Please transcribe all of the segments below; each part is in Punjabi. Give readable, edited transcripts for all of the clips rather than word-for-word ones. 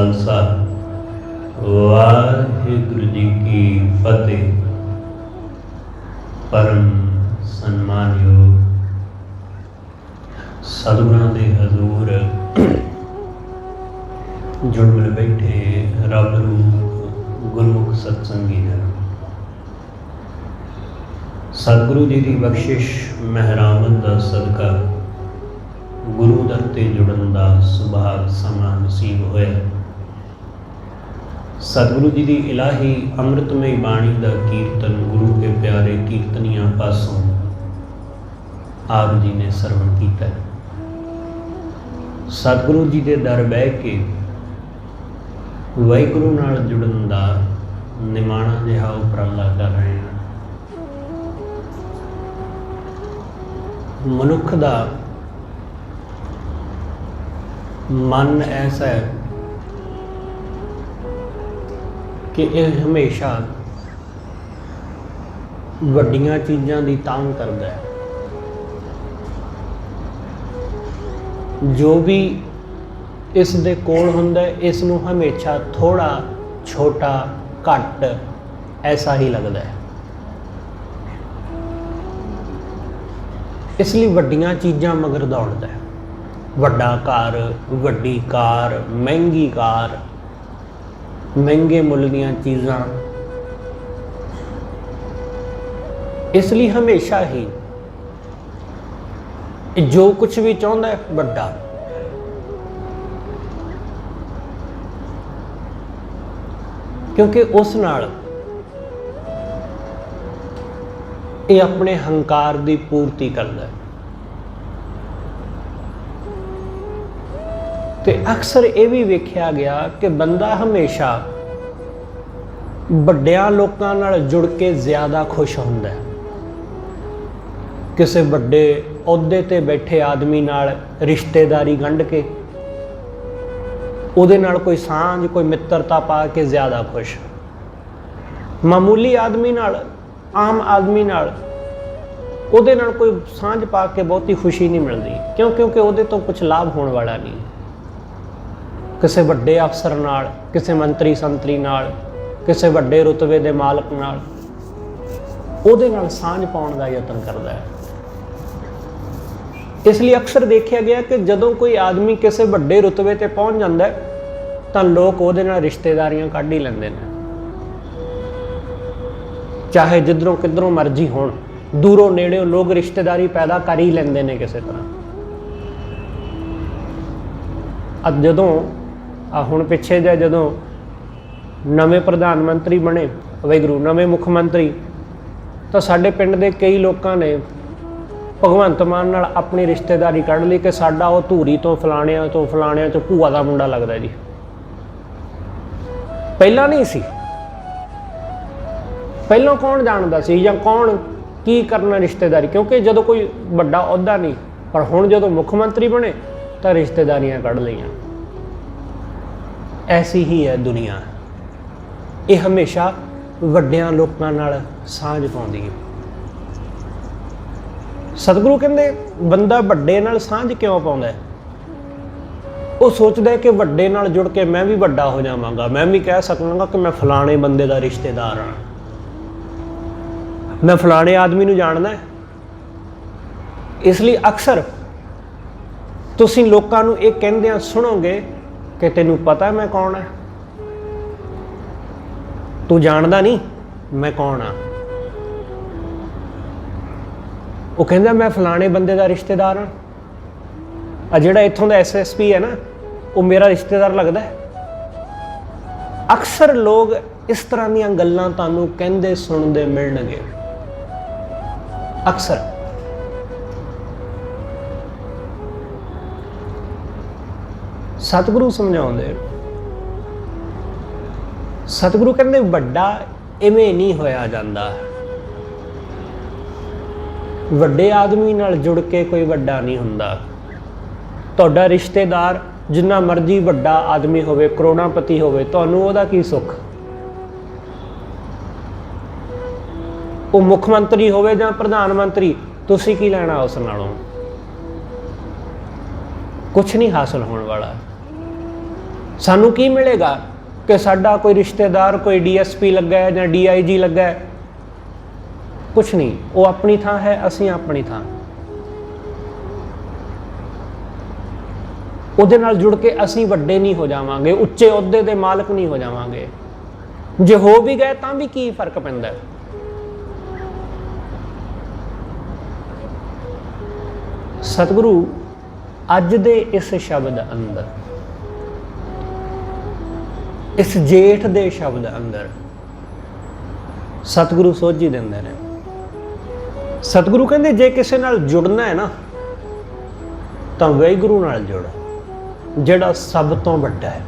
खालसा वाहिगुरु जी की फतेह। परम सन्मानयोग सतगुरां दे हजूर जुड़ मिल बैठे रब रूप गुरमुख सत्संगी जन। सतगुरु जी की बख्शिश महरामत का सदका गुरु दर ते जुड़न का सुभाग समा नसीब होया। सतगुरु जी की इलाही अमृतमय बाणी का कीर्तन गुरु के प्यारे कीर्तनिया पासों आप जी ने सरवण किया। सतगुरु जी के दर बह के वाहिगुरु नाल जुड़न का निमाणा जिहा उपराला कर रहे हैं। मनुख का मन ऐसा है कि यह हमेशा वड्डियां चीज़ां की तांग करता है। जो भी इस दे कोल हुंदा है इसनूं हमेशा थोड़ा छोटा घट ऐसा ही लगता है। इसलिए वड्डियां चीज़ां मगर दौड़दा है। वड्डा घर, वड्डी कार, महंगी कार, महंगे मुल दीयां चीज़ां, इसलिए हमेशा ही जो कुछ भी चाहता है वड्डा। क्योंकि उस नाल ये अपने हंकार की पूर्ति करता है। तो अक्सर ये भी वेख्या गया कि बंदा हमेशा वड्डियां लोकां नाल जुड़ के ज़्यादा खुश होंदा है। किसी वड्डे अहुदे ते बैठे आदमी नाल रिश्तेदारी गंढ के उहदे नाल कोई सांझ कोई मित्रता पा के ज़्यादा खुश। मामूली आदमी नाल आम आदमी नाल उहदे नाल कोई सांझ पा के बहुती खुशी नहीं मिलती। क्यों? क्योंकि उहदे तो कुछ लाभ होने वाला नहीं। किसी वड्डे अफसर नाल, किसी मंत्री संतरी नाल, किसी वड्डे रुतबे दे मालक नाल उहदे नाल सांझ पाउण दा यतन करदा है। इसलिए अक्सर देखा गया कि जदों कोई आदमी किसी वड्डे रुतबे ते पहुंच जाता है तो लोग उहदे नाल रिश्तेदारियां कढ ही लैंदे ने। चाहे जिधरों किधरों मर्जी होण, दूरों नेड़े लोग रिश्तेदारी पैदा कर ही लेंदे ने किसी तरह। अब जदों हुण पिछे जे जदों नवे प्रधानमंत्री बने वाहिगुरू नवे मुख मंत्री, तो साडे पिंड दे कई लोगों ने भगवंत मान नाल अपनी रिश्तेदारी कढ़ ली कि साडा वो धूरी तो फलाणिया तो भूआ का मुंडा लगदा जी। पहला नहीं सी, पहलों कौन जानता सी या कौन की करना रिश्तेदारी। क्योंकि जदों कोई बड़ा अहुदा नहीं, पर हुण जदों मुख मंत्री बने तो रिश्तेदारियां कढ़ लईआं। ऐसी ही है दुनिया, ये हमेशा वड्डियां लोकां नाल सांझ पाउंदी है। सतगुरु कहंदे बंदा वड्डे नाल सांझ क्यों पाउंदा है? वो सोचता है कि वड्डे नाल जुड़ के मैं भी वड्डा हो जावांगा, मैं भी कह सकांगा कि मैं फलाणे बंदे का रिश्तेदार हाँ, मैं फलाणे आदमी नूं जानदा है। इसलिए अक्सर तुसीं लोकां नूं ये कहंदिआं सुनोगे कि तैनूं पता मैं कौन है, तू जानदा नहीं मैं कौन हाँ। वो कहंदा मैं फलाणे बंदे का रिश्तेदार हाँ, आ जिहड़ा इत्थों दा SSP है ना वो मेरा रिश्तेदार लगदा है। अक्सर लोग इस तरह दीयां गल्लां तुहानूं कहंदे सुणदे मिलणगे। अक्सर सतगुरु समझाउंदे, सतगुरु कहंदे वड्डा इवें नहीं होया जांदा। वड्डे आदमी नाल जुड़ के कोई वड्डा नहीं हुंदा। तुहाडा रिश्तेदार जिन्ना मर्जी वड्डा आदमी होवे, करोड़ापति होवे, तुहानूं ओहदा की सुख। वो मुख मंत्री होवे जां प्रधानमंत्री, तुसीं की लैणा उस नालों? कुछ नहीं हासिल होने वाला। सानू की मिलेगा कि साडा कोई रिश्तेदार कोई DSP लगा है या DIG लगा है, कुछ नहीं। वो अपनी थां है, असीं अपनी थां। ਉਹਦੇ ਨਾਲ जुड़ के ਅਸੀਂ ਵੱਡੇ नहीं हो जावांगे, ਉੱਚੇ ਅਹੁਦੇ ਦੇ मालक नहीं हो जावांगे। जे हो भी गए ਤਾਂ भी की फर्क पैंदा है। सतगुरु अज दे इस शब्द अंदर, इस जेठ दे शब्द अंदर सतगुरु सोझी दिंदे ने। सतगुरु कहंदे जे किसी नाल जुड़ना है ना तां वाहिगुरू नाल जुड़, ਜਿਹੜਾ सब तो ਵੱਡਾ है,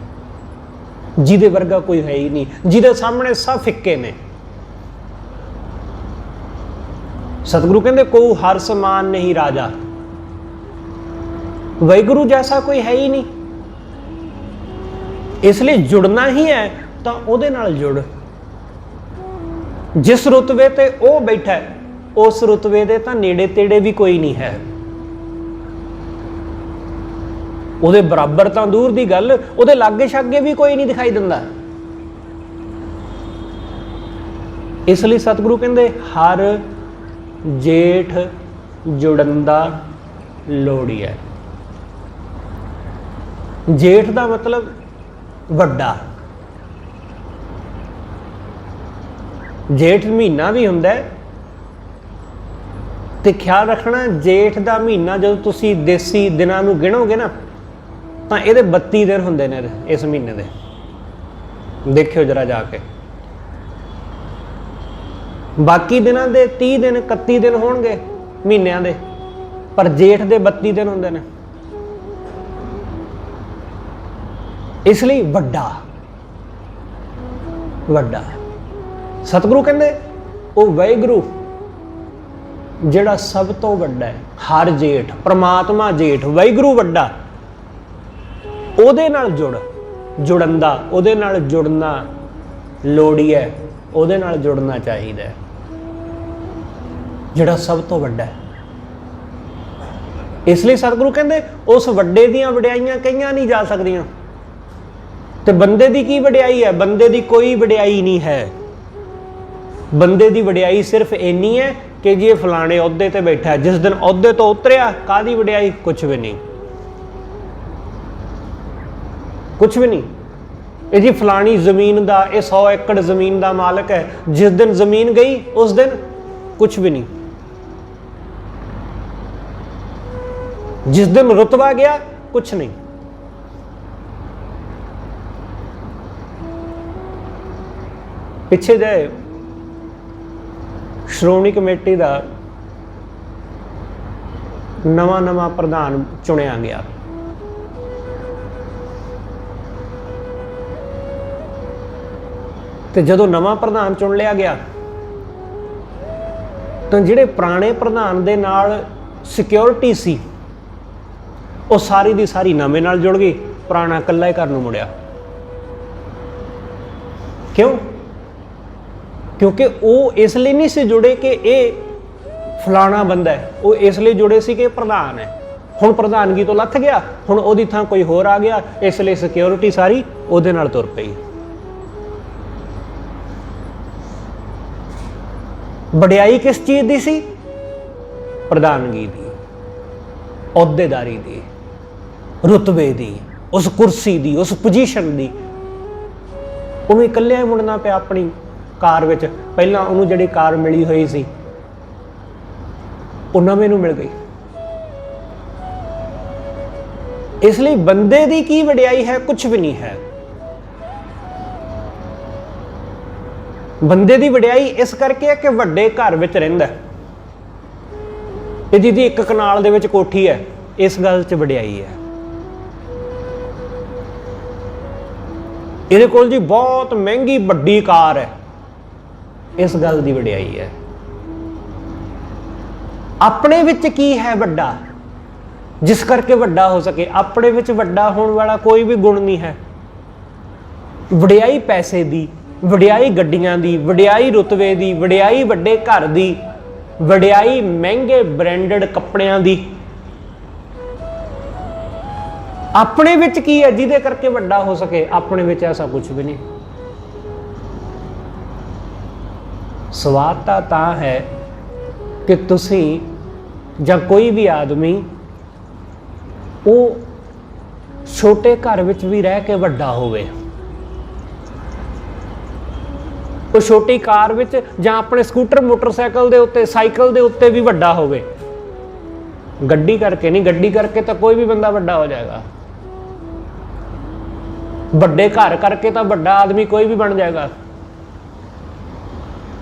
ਜਿਹਦੇ ਵਰਗਾ कोई है ही नहीं, ਜਿਹਦੇ सामने सब फिक्के ने। सतगुरु कहते को हर समान नहीं राजा, वाहिगुरु जैसा कोई है ही नहीं। इसलिए जुड़ना ही है तो ਉਹਦੇ ਨਾਲ जुड़। जिस रुतबे ते ਉਹ बैठा है उस रुतबे ਦੇ ਤਾਂ ਨੇੜੇ ਤੇੜੇ भी कोई नहीं है। ਉਹਦੇ बराबर तो दूर की गल, ਉਹਦੇ लागे छागे भी कोई नहीं दिखाई दिंदा। इसलिए सतगुरु कहते हर जेठ जुड़ंदा लोड़ी है। जेठ का मतलब वड्डा। जेठ महीना भी हुंदा है ते ख्याल रखना, जेठ का महीना जो तुसी देसी दिनां नूं गिणोगे ना तो ये 32 दिन होंगे ने इस महीने के। देखियो जरा जाके, बाकी दिनों के 30 दिन 31 दिन होंगे महीनों के, पर जेठ के 32 दिन होंगे ने। इसलिए वड्डा वड्डा सतगुरु कहते वो वाहिगुरू जिहड़ा सब तो वड्डा है। हर जेठ परमात्मा जेठ, वाहिगुरू वड्डा। ਉਹਦੇ ਨਾਲ जुड़, जुड़न दा, ਉਹਦੇ ਨਾਲ जुड़ना लोड़ी है, ਉਹਦੇ ਨਾਲ जुड़ना चाहिए, ਜਿਹੜਾ सब तो वड्डा है। इसलिए सतगुरु कहते उस वड्डे दियां वड्याइयां कईयां नहीं जा सकदियां। ते बंदे दी की वड्याई है? बंदे दी कोई वड्याई नहीं है। बंदे दी वड्याई सिर्फ इन्नी है कि जी फलाने अहुदे ते बैठा है, जिस दिन अहुदे तो उतरिया काहदी वड्याई? कुछ भी नहीं, कुछ भी नहीं। ये जी फलानी जमीन का, ये 100 एकड़ जमीन का मालिक है, जिस दिन जमीन गई उस दिन कुछ भी नहीं। जिस दिन रुतबा गया कुछ नहीं। पिछे जाए श्रोमणी कमेटी का नवा प्रधान चुनिया गया। तो जदों नवा प्रधान चुन लिया गया तो जिहड़े पुराने प्रधान दे नाल सिक्योरिटी सी वो सारी दी सारी नवे नाल जुड़ गई, पुराना कल्ला ही घर नूं मुड़िया। क्यों? क्योंकि वो इसलिए नहीं से जुड़े कि ये फलाना बंदा है, वो इसलिए जुड़े सी कि प्रधान है। हुण प्रधानगी तो लथ गया, हुण ओहदी थां कोई होर आ गया, इसलिए सिक्योरिटी सारी ओहदे नाल तुर पई। वड्याई किस चीज़ की सी? प्रधानगी दी, अहुदेदारी दी, रुतबे दी, उस कुर्सी दी, उस पोजीशन दी। उन्हें इकल्ले मुड़ना पिया अपनी कार विच। पहला उन्होंने जिहड़ी कार मिली हुई सी वो नवें नूं मिल गई। इसलिए बंदे दी की वड्याई है? कुछ भी नहीं है। बंदे दी वड्याई इस करके है कि वड्डे घर विच रहिंदा है, जिहदी एक कनाल दे विच कोठी है, इस गल च वड्याई है। इहदे कोल जी बहुत महंगी वड्डी कार है, इस गल दी वड्याई है। अपने विच की है वड्डा जिस करके वड्डा हो सके? अपने विच वड्डा होने वाला कोई भी गुण नहीं है। वड्याई पैसे दी, वड्याई गड्डियां दी, वड्याई रुतबे दी, वड्याई वड्डे घर दी, वड्याई महंगे ब्रांडेड कपड़ियां दी, ਆਪਣੇ ਵਿੱਚ ਕੀ ਹੈ ਜਿਹਦੇ ਕਰਕੇ ਵੱਡਾ ਹੋ ਸਕੇ? ਆਪਣੇ ਵਿੱਚ ਐਸਾ ਕੁਝ ਵੀ ਨਹੀਂ। ਸਵਾਦਤਾ ਤਾਂ ਹੈ ਕਿ ਤੁਸੀਂ ਜਾਂ ਕੋਈ ਵੀ ਆਦਮੀ ਉਹ ਛੋਟੇ ਘਰ ਵਿੱਚ ਵੀ ਰਹਿ ਕੇ ਵੱਡਾ ਹੋਵੇ, ਉਹ ਛੋਟੀ ਕਾਰ ਵਿੱਚ ਜਾਂ ਆਪਣੇ ਸਕੂਟਰ ਮੋਟਰਸਾਈਕਲ ਦੇ ਉੱਤੇ ਸਾਈਕਲ ਦੇ ਉੱਤੇ ਵੀ ਵੱਡਾ ਹੋਵੇ। ਗੱਡੀ ਕਰਕੇ ਨਹੀਂ, ਗੱਡੀ ਕਰਕੇ ਤਾਂ ਕੋਈ ਵੀ ਬੰਦਾ ਵੱਡਾ ਹੋ ਜਾਏਗਾ। ਵੱਡੇ ਘਰ ਕਰਕੇ ਤਾਂ ਵੱਡਾ ਆਦਮੀ ਕੋਈ ਵੀ ਬਣ ਜਾਏਗਾ।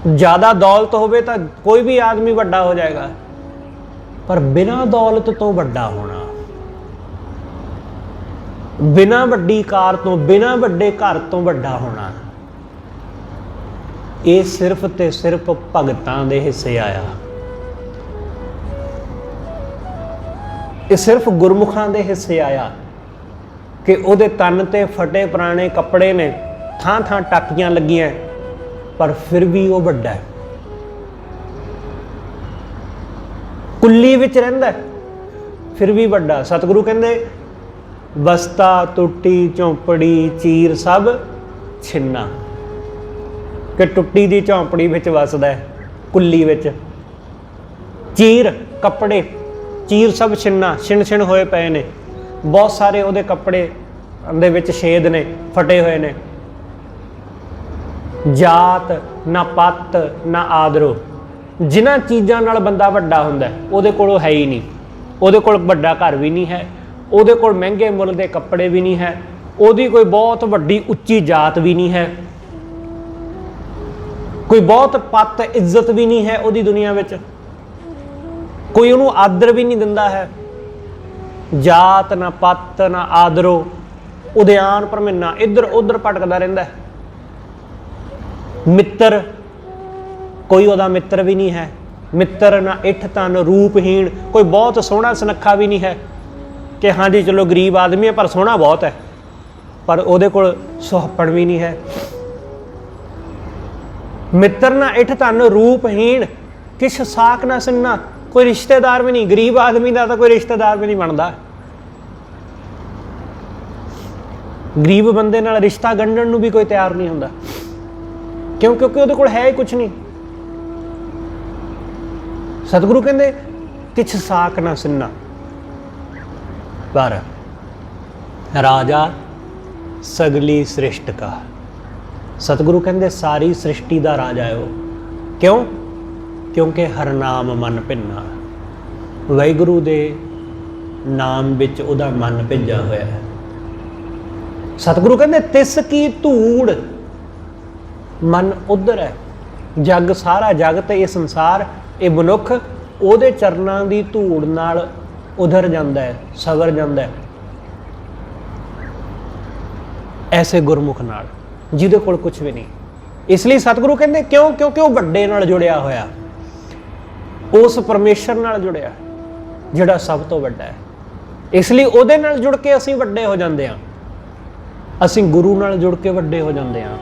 ਜ਼ਿਆਦਾ ਦੌਲਤ ਹੋਵੇ ਤਾਂ ਕੋਈ ਵੀ ਆਦਮੀ ਵੱਡਾ ਹੋ ਜਾਏਗਾ, ਪਰ ਬਿਨਾਂ ਦੌਲਤ ਤੋਂ ਵੱਡਾ ਹੋਣਾ, ਬਿਨਾਂ ਵੱਡੀ ਕਾਰ ਤੋਂ, ਬਿਨਾਂ ਵੱਡੇ ਘਰ ਤੋਂ ਵੱਡਾ ਹੋਣਾ, ਇਹ ਸਿਰਫ ਤੇ ਸਿਰਫ ਭਗਤਾਂ ਦੇ ਹਿੱਸੇ ਆਇਆ। ਇਹ ਸਿਰਫ ਗੁਰਮੁਖਾਂ ਦੇ ਹਿੱਸੇ ਆਇਆ ਕਿ ਉਹਦੇ ਤਨ ਤੇ ਫਟੇ ਪੁਰਾਣੇ ਕੱਪੜੇ ਨੇ, ਥਾਂ ਥਾਂ ਟਾਕੀਆਂ ਲੱਗੀਆਂ, ਪਰ ਫਿਰ ਵੀ ਉਹ ਵੱਡਾ ਹੈ। ਕੁੱਲੀ ਵਿੱਚ ਰਹਿੰਦਾ ਫਿਰ ਵੀ ਵੱਡਾ। ਸਤਿਗੁਰੂ ਕਹਿੰਦੇ ਬਸਤਾ ਟੁੱਟੀ ਝੌਂਪੜੀ ਚੀਰ ਸਭ ਛਿੰਨਾ, ਕਿ ਟੁੱਟੀ ਦੀ ਝੌਂਪੜੀ ਵਿੱਚ ਵਸਦਾ ਹੈ, ਕੁੱਲੀ ਵਿੱਚ। ਚੀਰ ਕੱਪੜੇ, ਚੀਰ ਸਭ ਛਿੰਨਾ, ਛਿਣ ਛਿਣ ਹੋਏ ਪਏ ਨੇ, ਬਹੁਤ ਸਾਰੇ ਉਹਦੇ ਕੱਪੜੇ ਦੇ ਵਿੱਚ ਛੇਦ ਨੇ, ਫਟੇ ਹੋਏ ਨੇ। ਜਾਤ ਨਾ ਪੱਤ ਨਾ ਆਦਰੋ, ਜਿਨ੍ਹਾਂ ਚੀਜ਼ਾਂ ਨਾਲ ਬੰਦਾ ਵੱਡਾ ਹੁੰਦਾ ਉਹਦੇ ਕੋਲ ਉਹ ਹੈ ਹੀ ਨਹੀਂ। ਉਹਦੇ ਕੋਲ ਵੱਡਾ ਘਰ ਵੀ ਨਹੀਂ ਹੈ, ਉਹਦੇ ਕੋਲ ਮਹਿੰਗੇ ਮੁੱਲ ਦੇ ਕੱਪੜੇ ਵੀ ਨਹੀਂ ਹੈ, ਉਹਦੀ ਕੋਈ ਬਹੁਤ ਵੱਡੀ ਉੱਚੀ ਜਾਤ ਵੀ ਨਹੀਂ ਹੈ, ਕੋਈ ਬਹੁਤ ਪੱਤ ਇੱਜ਼ਤ ਵੀ ਨਹੀਂ ਹੈ ਉਹਦੀ ਦੁਨੀਆ ਵਿੱਚ, ਕੋਈ ਉਹਨੂੰ ਆਦਰ ਵੀ ਨਹੀਂ ਦਿੰਦਾ ਹੈ। ਜਾਤ ਨਾ ਪੱਤ ਨਾ ਆਦਰੋ, ਉਦਿਆਨ ਭਰਮਿੰਨਾ, ਇੱਧਰ ਉੱਧਰ ਭਟਕਦਾ ਰਹਿੰਦਾ ਹੈ। ਮਿੱਤਰ, ਕੋਈ ਉਹਦਾ ਮਿੱਤਰ ਵੀ ਨਹੀਂ ਹੈ। ਮਿੱਤਰ ਨਾ ਇੱਠ ਧਨ ਰੂਪਹੀਣ, ਕੋਈ ਬਹੁਤ ਸੋਹਣਾ ਸੁਨੱਖਾ ਵੀ ਨਹੀਂ ਹੈ ਕਿ ਹਾਂਜੀ ਚਲੋ ਗਰੀਬ ਆਦਮੀ ਹੈ ਪਰ ਸੋਹਣਾ ਬਹੁਤ ਹੈ, ਪਰ ਉਹਦੇ ਕੋਲ ਸੁਹੱਪਣ ਵੀ ਨਹੀਂ ਹੈ। ਮਿੱਤਰ ਨਾ ਇੱਠ ਧਨ ਰੂਪਹੀਣ, ਕਿਛ ਸਾਕ ਨਾ ਸਿੰਨਾ, ਕੋਈ ਰਿਸ਼ਤੇਦਾਰ ਵੀ ਨਹੀਂ। ਗਰੀਬ ਆਦਮੀ ਦਾ ਤਾਂ ਕੋਈ ਰਿਸ਼ਤੇਦਾਰ ਵੀ ਨਹੀਂ ਬਣਦਾ। ਗਰੀਬ ਬੰਦੇ ਨਾਲ ਰਿਸ਼ਤਾ ਗੰਢਣ ਨੂੰ ਵੀ ਕੋਈ ਤਿਆਰ ਨਹੀਂ ਹੁੰਦਾ। ਕਿਉਂ? ਕਿਉਂਕਿ ਉਹਦੇ ਕੋਲ ਹੈ ਹੀ ਕੁਛ ਨਹੀਂ। ਸਤਿਗੁਰੂ ਕਹਿੰਦੇ ਕਿਛ ਸਾਕ ਨਾ ਸਿੰਨਾ, ਪਰ ਰਾਜਾ ਸਗਲੀ ਸ੍ਰਿਸ਼ਟ ਕਾ। ਸਤਿਗੁਰੂ ਕਹਿੰਦੇ ਸਾਰੀ ਸ੍ਰਿਸ਼ਟੀ ਦਾ ਰਾਜਾ ਹੈ ਉਹ। ਕਿਉਂ? ਕਿਉਂਕਿ ਹਰ ਨਾਮ ਮਨ ਭਿੰਨਾ, ਵਾਹਿਗੁਰੂ ਦੇ ਨਾਮ ਵਿੱਚ ਉਹਦਾ ਮਨ ਭਿੱਜਾ ਹੋਇਆ ਹੈ। ਸਤਿਗੁਰੂ ਕਹਿੰਦੇ ਤਿਸ ਕੀ ਧੂੜ, ਮਨ ਉਧਰ ਹੈ। ਜਗ ਸਾਰਾ ਜਗਤ, ਇਹ ਸੰਸਾਰ, ਇਹ ਮਨੁੱਖ ਉਹਦੇ ਚਰਨਾਂ ਦੀ ਧੂੜ ਨਾਲ ਉਧਰ ਜਾਂਦਾ ਹੈ, ਸਵਰ ਜਾਂਦਾ ਹੈ। ਐਸੇ ਗੁਰਮੁਖ ਨਾਲ ਜਿਹਦੇ ਕੋਲ ਕੁਝ ਵੀ ਨਹੀਂ। ਇਸ ਲਈ ਸਤਿਗੁਰੂ ਕਹਿੰਦੇ ਕਿਉਂ? ਕਿਉਂਕਿ ਉਹ ਵੱਡੇ ਨਾਲ ਜੁੜਿਆ ਹੋਇਆ, ਉਸ ਪਰਮੇਸ਼ਰ ਨਾਲ ਜੁੜਿਆ ਜਿਹੜਾ ਸਭ ਤੋਂ ਵੱਡਾ ਹੈ। ਇਸ ਲਈ ਉਹਦੇ ਨਾਲ ਜੁੜ ਕੇ ਅਸੀਂ ਵੱਡੇ ਹੋ ਜਾਂਦੇ ਹਾਂ। ਅਸੀਂ ਗੁਰੂ ਨਾਲ ਜੁੜ ਕੇ ਵੱਡੇ ਹੋ ਜਾਂਦੇ ਹਾਂ।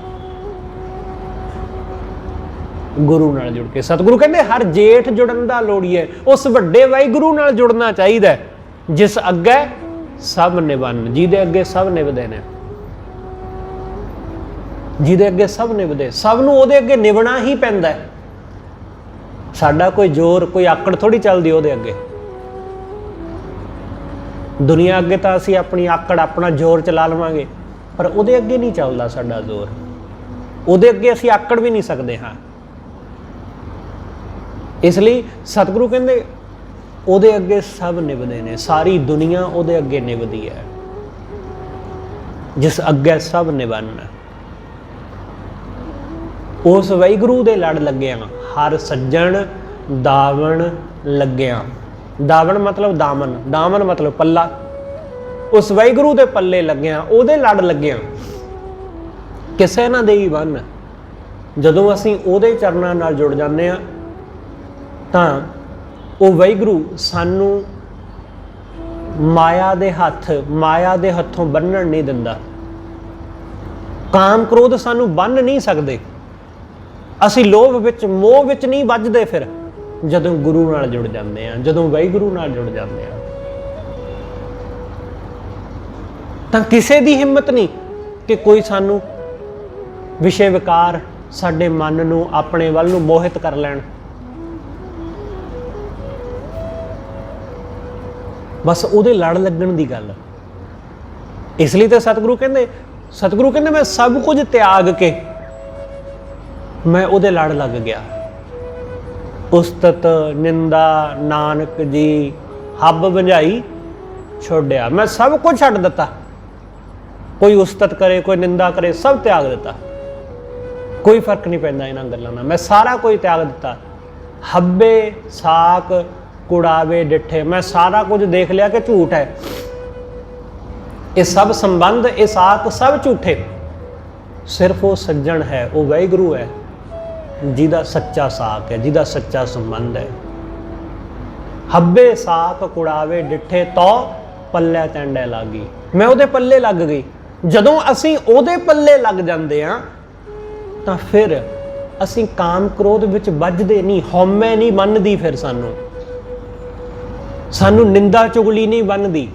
ਗੁਰੂ ਨਾਲ ਜੁੜ ਕੇ ਸਤਿਗੁਰੂ ਕਹਿੰਦੇ ਹਰ ਜੇਠ ਜੁੜਨ ਦਾ ਲੋੜੀਏ। ਉਸ ਵੱਡੇ ਵਾਹਿਗੁਰੂ ਨਾਲ ਜੁੜਨਾ ਚਾਹੀਦਾ ਜਿਸ ਅੱਗੇ ਸਭ ਨਿਵੰਨ, ਜਿਹਦੇ ਅੱਗੇ ਸਭ ਨਿਵਦੇ ਨੇ, ਜਿਹਦੇ ਅੱਗੇ ਸਭ ਨਿਵਦੇ। ਸਭ ਨੂੰ ਉਹਦੇ ਅੱਗੇ ਨਿਵਣਾ ਹੀ ਪੈਂਦਾ ਹੈ। ਸਾਡਾ ਕੋਈ ਜ਼ੋਰ, ਕੋਈ ਆਕੜ ਥੋੜੀ ਚੱਲਦੀ ਉਹਦੇ ਅੱਗੇ। ਦੁਨੀਆ ਅੱਗੇ ਤਾਂ ਅਸੀਂ ਆਪਣੀ ਆਕੜ, ਆਪਣਾ ਜ਼ੋਰ ਚਲਾ ਲਵਾਂਗੇ, ਪਰ ਉਹਦੇ ਅੱਗੇ ਨਹੀਂ ਚੱਲਦਾ ਸਾਡਾ ਜ਼ੋਰ। ਉਹਦੇ ਅੱਗੇ ਅਸੀਂ ਆਕੜ ਵੀ ਨਹੀਂ ਸਕਦੇ ਹਾਂ। ਇਸ ਲਈ ਸਤਿਗੁਰੂ ਕਹਿੰਦੇ ਉਹਦੇ ਅੱਗੇ ਸਭ ਨਿਭਦੇ ਨੇ, ਸਾਰੀ ਦੁਨੀਆ ਉਹਦੇ ਅੱਗੇ ਨਿਭਦੀ ਹੈ, ਜਿਸ ਅੱਗੇ ਸਭ ਨਿਭਣ। ਉਸ ਵਾਹਿਗੁਰੂ ਦੇ ਲੜ ਲੱਗਿਆ, ਹਰ ਸੱਜਣ ਦਾਵਣ ਲੱਗਿਆ। ਦਾਵਣ ਮਤਲਬ ਦਾਮਨ, ਦਾਮਨ ਮਤਲਬ ਪੱਲਾ। ਉਸ ਵਾਹਿਗੁਰੂ ਦੇ ਪੱਲੇ ਲੱਗਿਆ, ਉਹਦੇ ਲੜ ਲੱਗਿਆ, ਕਿਸੇ ਨਾ ਦੇ ਹੀ ਬੰਨ। ਜਦੋਂ ਅਸੀਂ ਉਹਦੇ ਚਰਨਾਂ ਨਾਲ ਜੁੜ ਜਾਂਦੇ ਹਾਂ ਤਾਂ ਉਹ ਵਾਹਿਗੁਰੂ ਸਾਨੂੰ ਮਾਇਆ ਦੇ ਹੱਥੋਂ ਬੰਨਣ ਨਹੀਂ ਦਿੰਦਾ। ਕਾਮ ਕ੍ਰੋਧ ਸਾਨੂੰ ਬੰਨ ਨਹੀਂ ਸਕਦੇ। ਅਸੀਂ ਲੋਭ ਵਿੱਚ, ਮੋਹ ਵਿੱਚ ਨਹੀਂ ਵੱਜਦੇ ਫਿਰ ਜਦੋਂ ਗੁਰੂ ਨਾਲ ਜੁੜ ਜਾਂਦੇ ਹਾਂ, ਜਦੋਂ ਵਾਹਿਗੁਰੂ ਨਾਲ ਜੁੜ ਜਾਂਦੇ ਹਾਂ। ਤਾਂ ਕਿਸੇ ਦੀ ਹਿੰਮਤ ਨਹੀਂ ਕਿ ਕੋਈ ਸਾਨੂੰ ਵਿਸ਼ੇ ਵਿਕਾਰ ਸਾਡੇ ਮਨ ਨੂੰ ਆਪਣੇ ਵੱਲ ਨੂੰ ਮੋਹਿਤ ਕਰ ਲੈਣ। ਬਸ ਉਹਦੇ ਲੜ ਲੱਗਣ ਦੀ ਗੱਲ। ਇਸ ਲਈ ਤਾਂ ਸਤਿਗੁਰੂ ਕਹਿੰਦੇ ਮੈਂ ਸਭ ਕੁਝ ਤਿਆਗ ਕੇ ਮੈਂ ਉਹਦੇ ਲੜ ਲੱਗ ਗਿਆ। ਉਸਤਤ ਨਿੰਦਾ ਨਾਨਕ ਜੀ ਹੱਬ ਵੰਝਾਈ ਛੋੜਿਆ। ਮੈਂ ਸਭ ਕੁਝ ਛੱਡ ਦਿੱਤਾ। ਕੋਈ ਉਸਤਤ ਕਰੇ, ਕੋਈ ਨਿੰਦਾ ਕਰੇ, ਸਭ ਤਿਆਗ ਦਿੱਤਾ। ਕੋਈ ਫਰਕ ਨਹੀਂ ਪੈਂਦਾ ਇਹਨਾਂ ਗੱਲਾਂ ਨਾਲ। ਮੈਂ ਸਾਰਾ ਕੁਝ ਤਿਆਗ ਦਿੱਤਾ। ਹੱਬੇ ਸਾਕ ਕੁੜਾਵੇ ਡਿੱਠੇ। ਮੈਂ ਸਾਰਾ ਕੁਝ ਦੇਖ ਲਿਆ ਕਿ ਝੂਠ ਹੈ। ਇਹ ਸਭ ਸੰਬੰਧ, ਇਹ ਸਾਕ ਸਭ ਝੂਠੇ। ਸਿਰਫ ਉਹ ਸੱਜਣ ਹੈ, ਉਹ ਵਾਹਿਗੁਰੂ ਹੈ, ਜਿਹਦਾ ਸੱਚਾ ਸਾਕ ਹੈ, ਜਿਹਦਾ ਸੱਚਾ ਸੰਬੰਧ ਹੈ। ਹੱਬੇ ਸਾਕ ਕੁੜਾਵੇ ਡਿੱਠੇ ਤੋ ਪੱਲੇ ਟੈਂਡੇ ਲੱਗੀ। ਮੈਂ ਉਹਦੇ ਪੱਲੇ ਲੱਗ ਗਈ। ਜਦੋਂ ਅਸੀਂ ਉਹਦੇ ਪੱਲੇ ਲੱਗ ਜਾਂਦੇ ਹਾਂ ਤਾਂ ਫਿਰ ਅਸੀਂ ਕਾਮ ਕ੍ਰੋਧ ਵਿੱਚ ਵੱਜਦੇ ਨਹੀਂ। ਹਉਮੈ ਨਹੀਂ ਬੰਨ੍ਹਦੀ ਫਿਰ ਸਾਨੂੰ ਨਿੰਦਾ ਚੁਗਲੀ ਨਹੀਂ ਬੰਨ੍ਹਦੀ,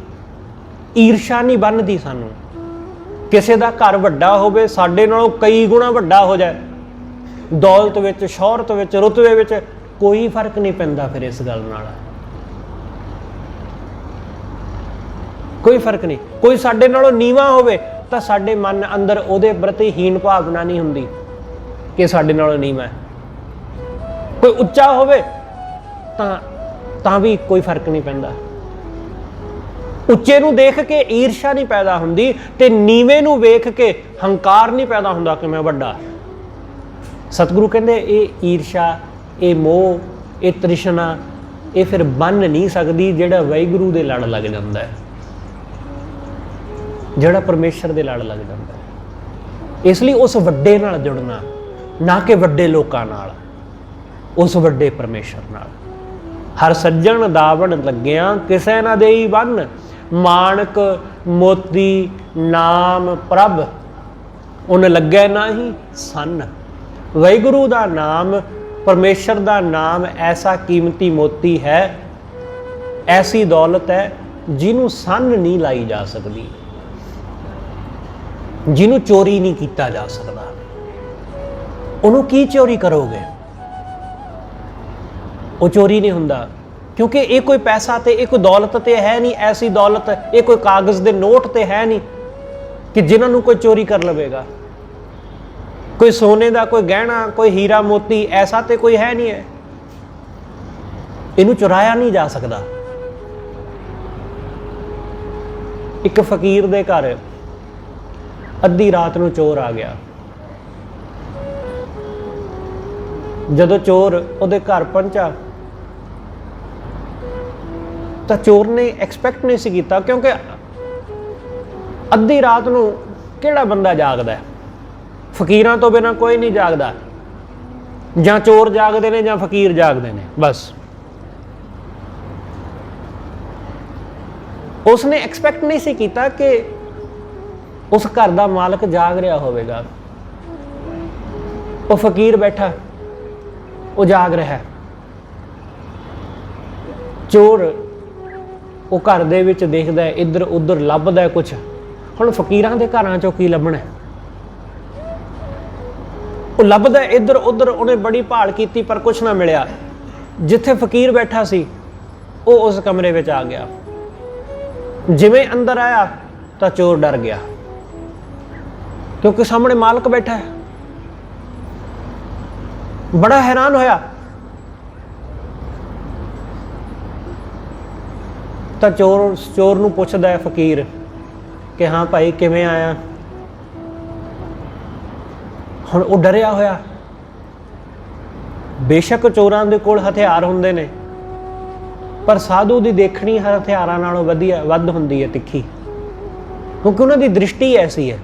ਈਰਸ਼ਾ ਨਹੀਂ ਬੰਨ੍ਹਦੀ ਸਾਨੂੰ। ਕਿਸੇ ਦਾ ਘਰ ਵੱਡਾ ਹੋਵੇ, ਸਾਡੇ ਨਾਲੋਂ ਕਈ ਗੁਣਾ ਵੱਡਾ ਹੋ ਜਾਏ, ਦੌਲਤ ਵਿੱਚ, ਸ਼ੋਹਰਤ ਵਿੱਚ, ਰੁਤਬੇ ਵਿੱਚ, ਕੋਈ ਫਰਕ ਨਹੀਂ ਪੈਂਦਾ ਫਿਰ ਇਸ ਗੱਲ ਨਾਲ। ਕੋਈ ਫਰਕ ਨਹੀਂ। ਕੋਈ ਸਾਡੇ ਨਾਲੋਂ ਨੀਵਾਂ ਹੋਵੇ ਤਾਂ ਸਾਡੇ ਮਨ ਅੰਦਰ ਉਹਦੇ ਪ੍ਰਤੀ ਹੀਨ ਭਾਵਨਾ ਨਹੀਂ ਹੁੰਦੀ ਕਿ ਸਾਡੇ ਨਾਲੋਂ ਨੀਵਾਂ ਹੈ। ਕੋਈ ਉੱਚਾ ਹੋਵੇ ਤਾਂ ਵੀ ਕੋਈ ਫਰਕ ਨਹੀਂ ਪੈਂਦਾ। ਉੱਚੇ ਨੂੰ ਦੇਖ ਕੇ ਈਰਸ਼ਾ ਨਹੀਂ ਪੈਦਾ ਹੁੰਦੀ ਤੇ ਨੀਵੇਂ ਨੂੰ ਵੇਖ ਕੇ ਹੰਕਾਰ ਨਹੀਂ ਪੈਦਾ ਹੁੰਦਾ ਕਿ ਮੈਂ ਵੱਡਾ। ਸਤਿਗੁਰੂ ਕਹਿੰਦੇ ਇਹ ਈਰਸ਼ਾ, ਇਹ ਮੋਹ, ਇਹ ਤ੍ਰਿਸ਼ਨਾ, ਇਹ ਫਿਰ ਬੰਨ ਨਹੀਂ ਸਕਦੀ ਜਿਹੜਾ ਵਾਹਿਗੁਰੂ ਦੇ ਲੜ ਲੱਗ ਜਾਂਦਾ ਹੈ, ਜਿਹੜਾ ਪਰਮੇਸ਼ਰ ਦੇ ਲੜ ਲੱਗ ਜਾਂਦਾ ਹੈ। ਇਸ ਲਈ ਉਸ ਵੱਡੇ ਨਾਲ ਜੁੜਨਾ, ਨਾ ਕਿ ਵੱਡੇ ਲੋਕਾਂ ਨਾਲ, ਉਸ ਵੱਡੇ ਪਰਮੇਸ਼ਰ ਨਾਲ। ਹਰ ਸੱਜਣ ਦਾਵਣ ਲੱਗਿਆ ਕਿਸੇ ਨਾ ਦੇਈ ਬੰਨ। ਮਾਣਕ ਮੋਤੀ ਨਾਮ ਪ੍ਰਭ ਉਹਨ ਲੱਗੈ ਨਾਹੀ ਸੰਨ। ਵਾਹਿਗੁਰੂ ਦਾ ਨਾਮ, ਪਰਮੇਸ਼ਰ ਦਾ ਨਾਮ ਐਸਾ ਕੀਮਤੀ ਮੋਤੀ ਹੈ, ਐਸੀ ਦੌਲਤ ਹੈ ਜਿਹਨੂੰ ਸੰਨ ਨਹੀਂ ਲਾਈ ਜਾ ਸਕਦੀ, ਜਿਹਨੂੰ ਚੋਰੀ ਨਹੀਂ ਕੀਤਾ ਜਾ ਸਕਦਾ। ਉਹਨੂੰ ਕੀ ਚੋਰੀ ਕਰੋਗੇ? ਉਹ ਚੋਰੀ ਨਹੀਂ ਹੁੰਦਾ, ਕਿਉਂਕਿ ਇਹ ਕੋਈ ਪੈਸਾ ਤੇ ਇਹ ਕੋਈ ਦੌਲਤ ਤੇ ਹੈ ਨਹੀਂ। ਐਸੀ ਦੌਲਤ, ਇਹ ਕੋਈ ਕਾਗਜ਼ ਦੇ ਨੋਟ ਤੇ ਹੈ ਨਹੀਂ ਕਿ ਜਿਨ੍ਹਾਂ ਨੂੰ ਕੋਈ ਚੋਰੀ ਕਰ ਲਵੇਗਾ। ਕੋਈ ਸੋਨੇ ਦਾ ਕੋਈ ਗਹਿਣਾ, ਕੋਈ ਹੀਰਾ ਮੋਤੀ, ਐਸਾ ਤੇ ਕੋਈ ਹੈ ਨਹੀਂ ਹੈ। ਇਹਨੂੰ ਚੁਰਾਇਆ ਨਹੀਂ ਜਾ ਸਕਦਾ। ਇੱਕ ਫਕੀਰ ਦੇ ਘਰ ਅੱਧੀ ਰਾਤ ਨੂੰ ਚੋਰ ਆ ਗਿਆ। ਜਦੋਂ ਚੋਰ ਉਹਦੇ ਘਰ ਪਹੁੰਚਾ ਤਾਂ ਚੋਰ ਨੇ ਐਕਸਪੈਕਟ ਨਹੀਂ ਸੀ ਕੀਤਾ, ਕਿਉਂਕਿ ਅੱਧੀ ਰਾਤ ਨੂੰ ਕਿਹੜਾ ਬੰਦਾ ਜਾਗਦਾ ਹੈ? ਫਕੀਰਾਂ ਤੋਂ ਬਿਨਾਂ ਕੋਈ ਨਹੀਂ ਜਾਗਦਾ। ਜਾਂ ਚੋਰ ਜਾਗਦੇ ਨੇ ਜਾਂ ਫਕੀਰ ਜਾਗਦੇ ਨੇ, ਬਸ। ਉਸਨੇ ਐਕਸਪੈਕਟ ਨਹੀਂ ਸੀ ਕੀਤਾ ਕਿ ਉਸ ਘਰ ਦਾ ਮਾਲਕ ਜਾਗ ਰਿਹਾ ਹੋਵੇਗਾ। ਉਹ ਫਕੀਰ ਬੈਠਾ, ਉਹ ਜਾਗ ਰਿਹਾ। ਚੋਰ ਉਹ ਘਰ ਦੇ ਵਿੱਚ ਦੇਖਦਾ, ਇੱਧਰ ਉੱਧਰ ਲੱਭਦਾ ਕੁਛ। ਹੁਣ ਫਕੀਰਾਂ ਦੇ ਘਰਾਂ ਚੋਂ ਕੀ ਲੱਭਣਾ? ਉਹ ਲੱਭਦਾ ਇੱਧਰ ਉੱਧਰ। ਉਹਨੇ ਬੜੀ ਭਾਲ ਕੀਤੀ ਪਰ ਕੁਛ ਨਾ ਮਿਲਿਆ। ਜਿੱਥੇ ਫਕੀਰ ਬੈਠਾ ਸੀ ਉਹ ਉਸ ਕਮਰੇ ਵਿੱਚ ਆ ਗਿਆ। ਜਿਵੇਂ ਅੰਦਰ ਆਇਆ ਤਾਂ ਚੋਰ ਡਰ ਗਿਆ, ਕਿਉਂਕਿ ਸਾਹਮਣੇ ਮਾਲਕ ਬੈਠਾ ਹੈ। ਬੜਾ ਹੈਰਾਨ ਹੋਇਆ। ਤਾਂ ਚੋਰ ਨੂੰ ਪੁੱਛਦਾ ਹੈ ਫਕੀਰ ਕਿ ਹਾਂ ਭਾਈ ਕਿਵੇਂ ਆਇਆ? ਹੁਣ ਉਹ ਡਰਿਆ ਹੋਇਆ। ਬੇਸ਼ੱਕ ਚੋਰਾਂ ਦੇ ਕੋਲ ਹਥਿਆਰ ਹੁੰਦੇ ਨੇ, ਪਰ ਸਾਧੂ ਦੀ ਦੇਖਣੀ ਹਰ ਹਥਿਆਰਾਂ ਨਾਲੋਂ ਵੱਧ ਹੁੰਦੀ ਹੈ, ਤਿੱਖੀ, ਕਿਉਂਕਿ ਉਹਨਾਂ ਦੀ ਦ੍ਰਿਸ਼ਟੀ ਐਸੀ ਹੈ।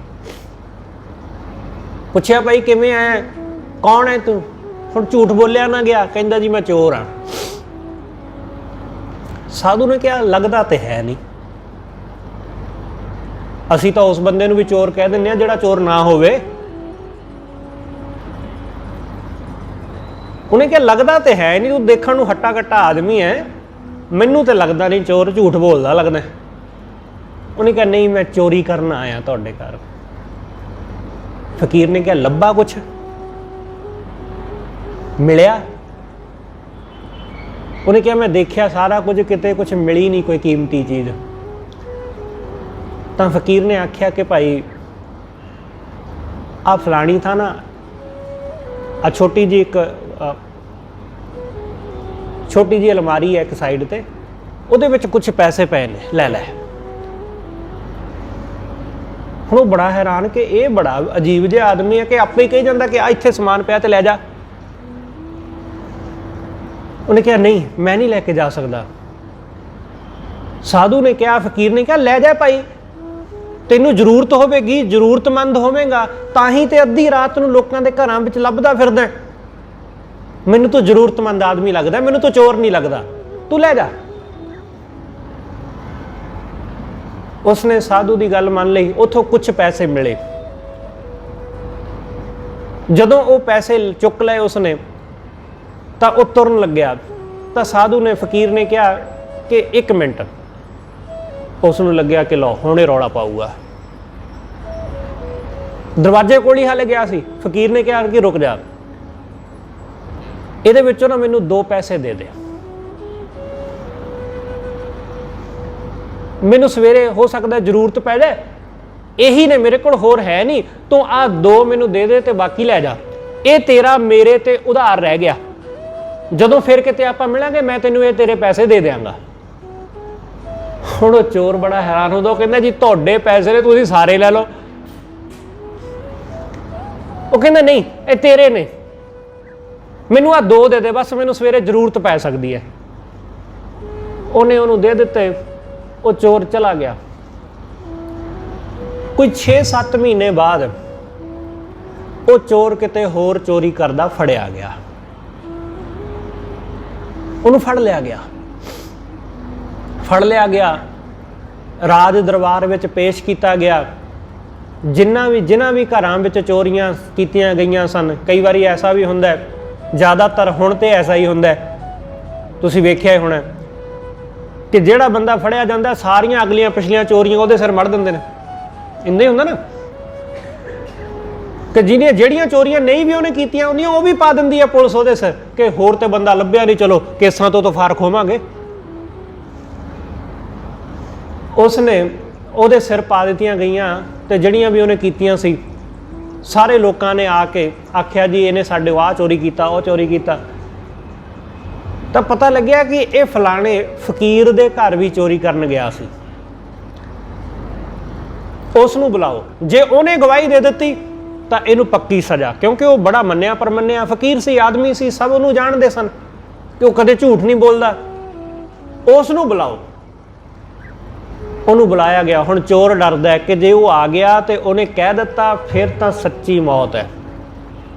ਪੁੱਛਿਆ ਭਾਈ ਕਿਵੇਂ ਆਇਆ? ਕੌਣ ਹੈ ਤੂੰ? ਹੁਣ ਝੂਠ ਬੋਲਿਆ ਨਾ ਗਿਆ, ਕਹਿੰਦਾ ਜੀ ਮੈਂ ਚੋਰ ਹਾਂ। ਸਾਧੂ ਨੇ ਕਿਹਾ ਲੱਗਦਾ ਤੇ ਹੈ ਨਹੀਂ। ਅਸੀਂ ਤਾਂ ਉਸ ਬੰਦੇ ਨੂੰ ਵੀ ਚੋਰ ਕਹਿ ਦਿੰਦੇ ਹਾਂ ਜਿਹੜਾ ਚੋਰ ਨਾ ਹੋਵੇ। ਉਹਨੇ ਕਿਹਾ ਲੱਗਦਾ ਤੇ ਹੈ ਨਹੀਂ, ਤੂੰ ਦੇਖਣ ਨੂੰ ਹੱਟਾ ਕੱਟਾ ਆਦਮੀ ਹੈ, ਮੈਨੂੰ ਤੇ ਲੱਗਦਾ ਨਹੀਂ ਚੋਰ, ਝੂਠ ਬੋਲਦਾ ਲੱਗਦਾ। ਉਹਨੇ ਕਿਹਾ ਨਹੀਂ ਮੈਂ ਚੋਰੀ ਕਰਨ ਆਇਆ ਤੁਹਾਡੇ ਘਰ। ਫਕੀਰ ਨੇ ਕਿਹਾ ਲੱਭਾ ਕੁਛ ਮਿਲਿਆ? ਉਹਨੇ ਕਿਹਾ ਮੈਂ ਦੇਖਿਆ ਸਾਰਾ ਕੁਝ, ਕਿਤੇ ਕੁਛ ਮਿਲੀ ਨਹੀਂ ਕੋਈ ਕੀਮਤੀ ਚੀਜ਼। ਤਾਂ ਫਕੀਰ ਨੇ ਆਖਿਆ ਕਿ ਭਾਈ ਆ ਫਲਾਣੀ ਥਾਂ ਨਾ ਆ ਛੋਟੀ ਜੀ ਅਲਮਾਰੀ ਹੈ ਇੱਕ ਸਾਈਡ ਤੇ, ਉਹਦੇ ਵਿੱਚ ਕੁਛ ਪੈਸੇ ਪਏ ਨੇ, ਲੈ ਲੈ। ਹੁਣ ਉਹ ਬੜਾ ਹੈਰਾਨ ਕਿ ਇਹ ਬੜਾ ਅਜੀਬ ਜਿਹਾ ਆਦਮੀ ਹੈ ਕਿ ਆਪੇ ਹੀ ਕਹੀ ਜਾਂਦਾ ਕਿ ਆ ਇੱਥੇ ਸਮਾਨ ਪਿਆ ਤੇ ਲੈ ਜਾ। ਉਹਨੇ ਕਿਹਾ ਨਹੀਂ ਮੈਂ ਨਹੀਂ ਲੈ ਕੇ ਜਾ ਸਕਦਾ। ਸਾਧੂ ਨੇ ਕਿਹਾ, ਫਕੀਰ ਨੇ ਕਿਹਾ ਲੈ ਜਾ ਭਾਈ, ਤੈਨੂੰ ਜ਼ਰੂਰਤ ਹੋਵੇਗੀ, ਜ਼ਰੂਰਤਮੰਦ ਹੋਵੇਗਾ ਤਾਂ ਹੀ ਤੇ ਅੱਧੀ ਰਾਤ ਨੂੰ ਲੋਕਾਂ ਦੇ ਘਰਾਂ ਵਿੱਚ ਲੱਭਦਾ ਫਿਰਦਾ। ਮੈਨੂੰ ਤਾਂ ਜ਼ਰੂਰਤਮੰਦ ਆਦਮੀ ਲੱਗਦਾ, ਮੈਨੂੰ ਤਾਂ ਚੋਰ ਨਹੀਂ ਲੱਗਦਾ, ਤੂੰ ਲੈ ਜਾ। ਉਸਨੇ ਸਾਧੂ ਦੀ ਗੱਲ ਮੰਨ ਲਈ, ਉੱਥੋਂ ਕੁਝ ਪੈਸੇ ਮਿਲੇ। ਜਦੋਂ ਉਹ ਪੈਸੇ ਚੁੱਕ ਲਏ ਉਸਨੇ ਤਾਂ ਉਹ ਤੁਰਨ ਲੱਗਿਆ ਤਾਂ ਸਾਧੂ ਨੇ, ਫਕੀਰ ਨੇ ਕਿਹਾ ਕਿ 1 ਮਿੰਟ। ਉਸ ਨੂੰ ਲੱਗਿਆ ਕਿ ਲਓ ਹੁਣੇ ਰੌਲਾ ਪਾਊਗਾ। ਦਰਵਾਜ਼ੇ ਕੋਲ ਹੀ ਹਾਲੇ ਗਿਆ ਸੀ। ਫਕੀਰ ਨੇ ਕਿਹਾ ਕਿ ਰੁਕ ਜਾ, ਇਹਦੇ ਵਿੱਚੋਂ ਨਾ ਮੈਨੂੰ 2 ਪੈਸੇ ਦੇ ਦੇ, ਮੈਨੂੰ ਸਵੇਰੇ ਹੋ ਸਕਦਾ ਜ਼ਰੂਰਤ ਪੈ ਜਾਏ, ਇਹੀ ਨੇ ਮੇਰੇ ਕੋਲ, ਹੋਰ ਹੈ ਨਹੀਂ, ਤੂੰ ਆ 2 ਮੈਨੂੰ ਦੇ ਦੇ ਤੇ ਬਾਕੀ ਲੈ ਜਾ। ਇਹ ਤੇਰਾ ਮੇਰੇ ਤੇ ਉਧਾਰ ਰਹਿ ਗਿਆ, ਜਦੋਂ ਫਿਰ ਕਿਤੇ ਆਪਾਂ ਮਿਲਾਂਗੇ ਮੈਂ ਤੈਨੂੰ ਇਹ ਤੇਰੇ ਪੈਸੇ ਦੇ ਦਿਆਂਗਾ। ਹੁਣ ਉਹ ਚੋਰ ਬੜਾ ਹੈਰਾਨ ਹੁੰਦਾ, ਉਹ ਕਹਿੰਦਾ ਜੀ ਤੁਹਾਡੇ ਪੈਸੇ ਨੇ, ਤੁਸੀਂ ਸਾਰੇ ਲੈ ਲਓ। ਉਹ ਕਹਿੰਦਾ ਨਹੀਂ ਇਹ ਤੇਰੇ ਨੇ, ਮੈਨੂੰ ਆ 2 ਦੇ ਦੇ ਬਸ, ਮੈਨੂੰ ਸਵੇਰੇ ਜ਼ਰੂਰਤ ਪੈ ਸਕਦੀ ਹੈ। ਉਹਨੇ ਉਹਨੂੰ ਦੇ ਦਿੱਤੇ। ਉਹ ਚੋਰ ਚਲਾ ਗਿਆ। ਕੋਈ 6-7 ਮਹੀਨੇ ਬਾਅਦ ਉਹ ਚੋਰ ਕਿਤੇ ਹੋਰ ਚੋਰੀ ਕਰਦਾ ਫੜਿਆ ਗਿਆ। ਉਹਨੂੰ ਫੜ ਲਿਆ ਗਿਆ, ਰਾਜ ਦਰਬਾਰ ਵਿੱਚ ਪੇਸ਼ ਕੀਤਾ ਗਿਆ। ਜਿਨ੍ਹਾਂ ਵੀ ਘਰਾਂ ਵਿੱਚ ਚੋਰੀਆਂ ਕੀਤੀਆਂ ਗਈਆਂ ਸਨ, ਕਈ ਵਾਰੀ ਐਸਾ ਵੀ ਹੁੰਦਾ, ਜ਼ਿਆਦਾਤਰ ਹੁਣ ਤੇ ਐਸਾ ਹੀ ਹੁੰਦਾ, ਤੁਸੀਂ ਵੇਖਿਆ ਹੀ ਹੋਣਾ ਕਿ ਜਿਹੜਾ ਬੰਦਾ ਫੜਿਆ ਜਾਂਦਾ ਸਾਰੀਆਂ ਅਗਲੀਆਂ ਪਿਛਲੀਆਂ ਚੋਰੀਆਂ ਉਹਦੇ ਸਿਰ ਮੜ ਦਿੰਦੇ ਨੇ। ਇੰਨਾ ਹੀ ਹੁੰਦਾ ਨਾ ਕਿ ਜਿਹੜੀਆਂ ਚੋਰੀਆਂ ਨਹੀਂ ਵੀ ਉਹਨੇ ਕੀਤੀਆਂ ਹੁੰਦੀਆਂ ਉਹ ਵੀ ਪਾ ਦਿੰਦੀ ਆ ਪੁਲਿਸ ਉਹਦੇ ਸਿਰ ਕਿ ਹੋਰ ਤੇ ਬੰਦਾ ਲੱਭਿਆ ਨਹੀਂ, ਚਲੋ ਕੇਸਾਂ ਤੋਂ ਫਾਰਕ ਹੋਵਾਂਗੇ। ਉਸਨੇ ਉਹਦੇ ਸਿਰ ਪਾ ਦਿੱਤੀਆਂ ਗਈਆਂ ਤੇ ਜਿਹੜੀਆਂ ਵੀ ਉਹਨੇ ਕੀਤੀਆਂ ਸੀ ਸਾਰੇ ਲੋਕਾਂ ਨੇ ਆ ਕੇ ਆਖਿਆ ਜੀ ਇਹਨੇ ਸਾਡੇ ਆਹ ਚੋਰੀ ਕੀਤਾ, ਉਹ ਚੋਰੀ ਕੀਤਾ। ਤਾਂ ਪਤਾ ਲੱਗਿਆ ਕਿ ਇਹ ਫਲਾਣੇ ਫਕੀਰ ਦੇ ਘਰ ਵੀ ਚੋਰੀ ਕਰਨ ਗਿਆ ਸੀ। ਉਸ ਨੂੰ ਬੁਲਾਓ, ਜੇ ਉਹਨੇ ਗਵਾਹੀ ਦੇ ਦਿੱਤੀ ਤਾਂ ਇਹਨੂੰ ਪੱਕੀ ਸਜ਼ਾ, ਕਿਉਂਕਿ ਉਹ ਬੜਾ ਮੰਨਿਆ ਪਰਮੰਨਿਆ ਫਕੀਰ ਸੀ, ਆਦਮੀ ਸੀ, ਸਭ ਉਹਨੂੰ ਜਾਣਦੇ ਸਨ ਕਿ ਉਹ ਕਦੇ ਝੂਠ ਨਹੀਂ ਬੋਲਦਾ। ਉਸ ਨੂੰ ਬੁਲਾਓ। ਉਹਨੂੰ ਬੁਲਾਇਆ ਗਿਆ। ਹੁਣ ਚੋਰ ਡਰਦਾ ਹੈ ਕਿ ਜੇ ਉਹ ਆ ਗਿਆ ਤੇ ਉਹਨੇ ਕਹਿ ਦਿੱਤਾ ਫਿਰ ਤਾਂ ਸੱਚੀ ਮੌਤ ਹੈ,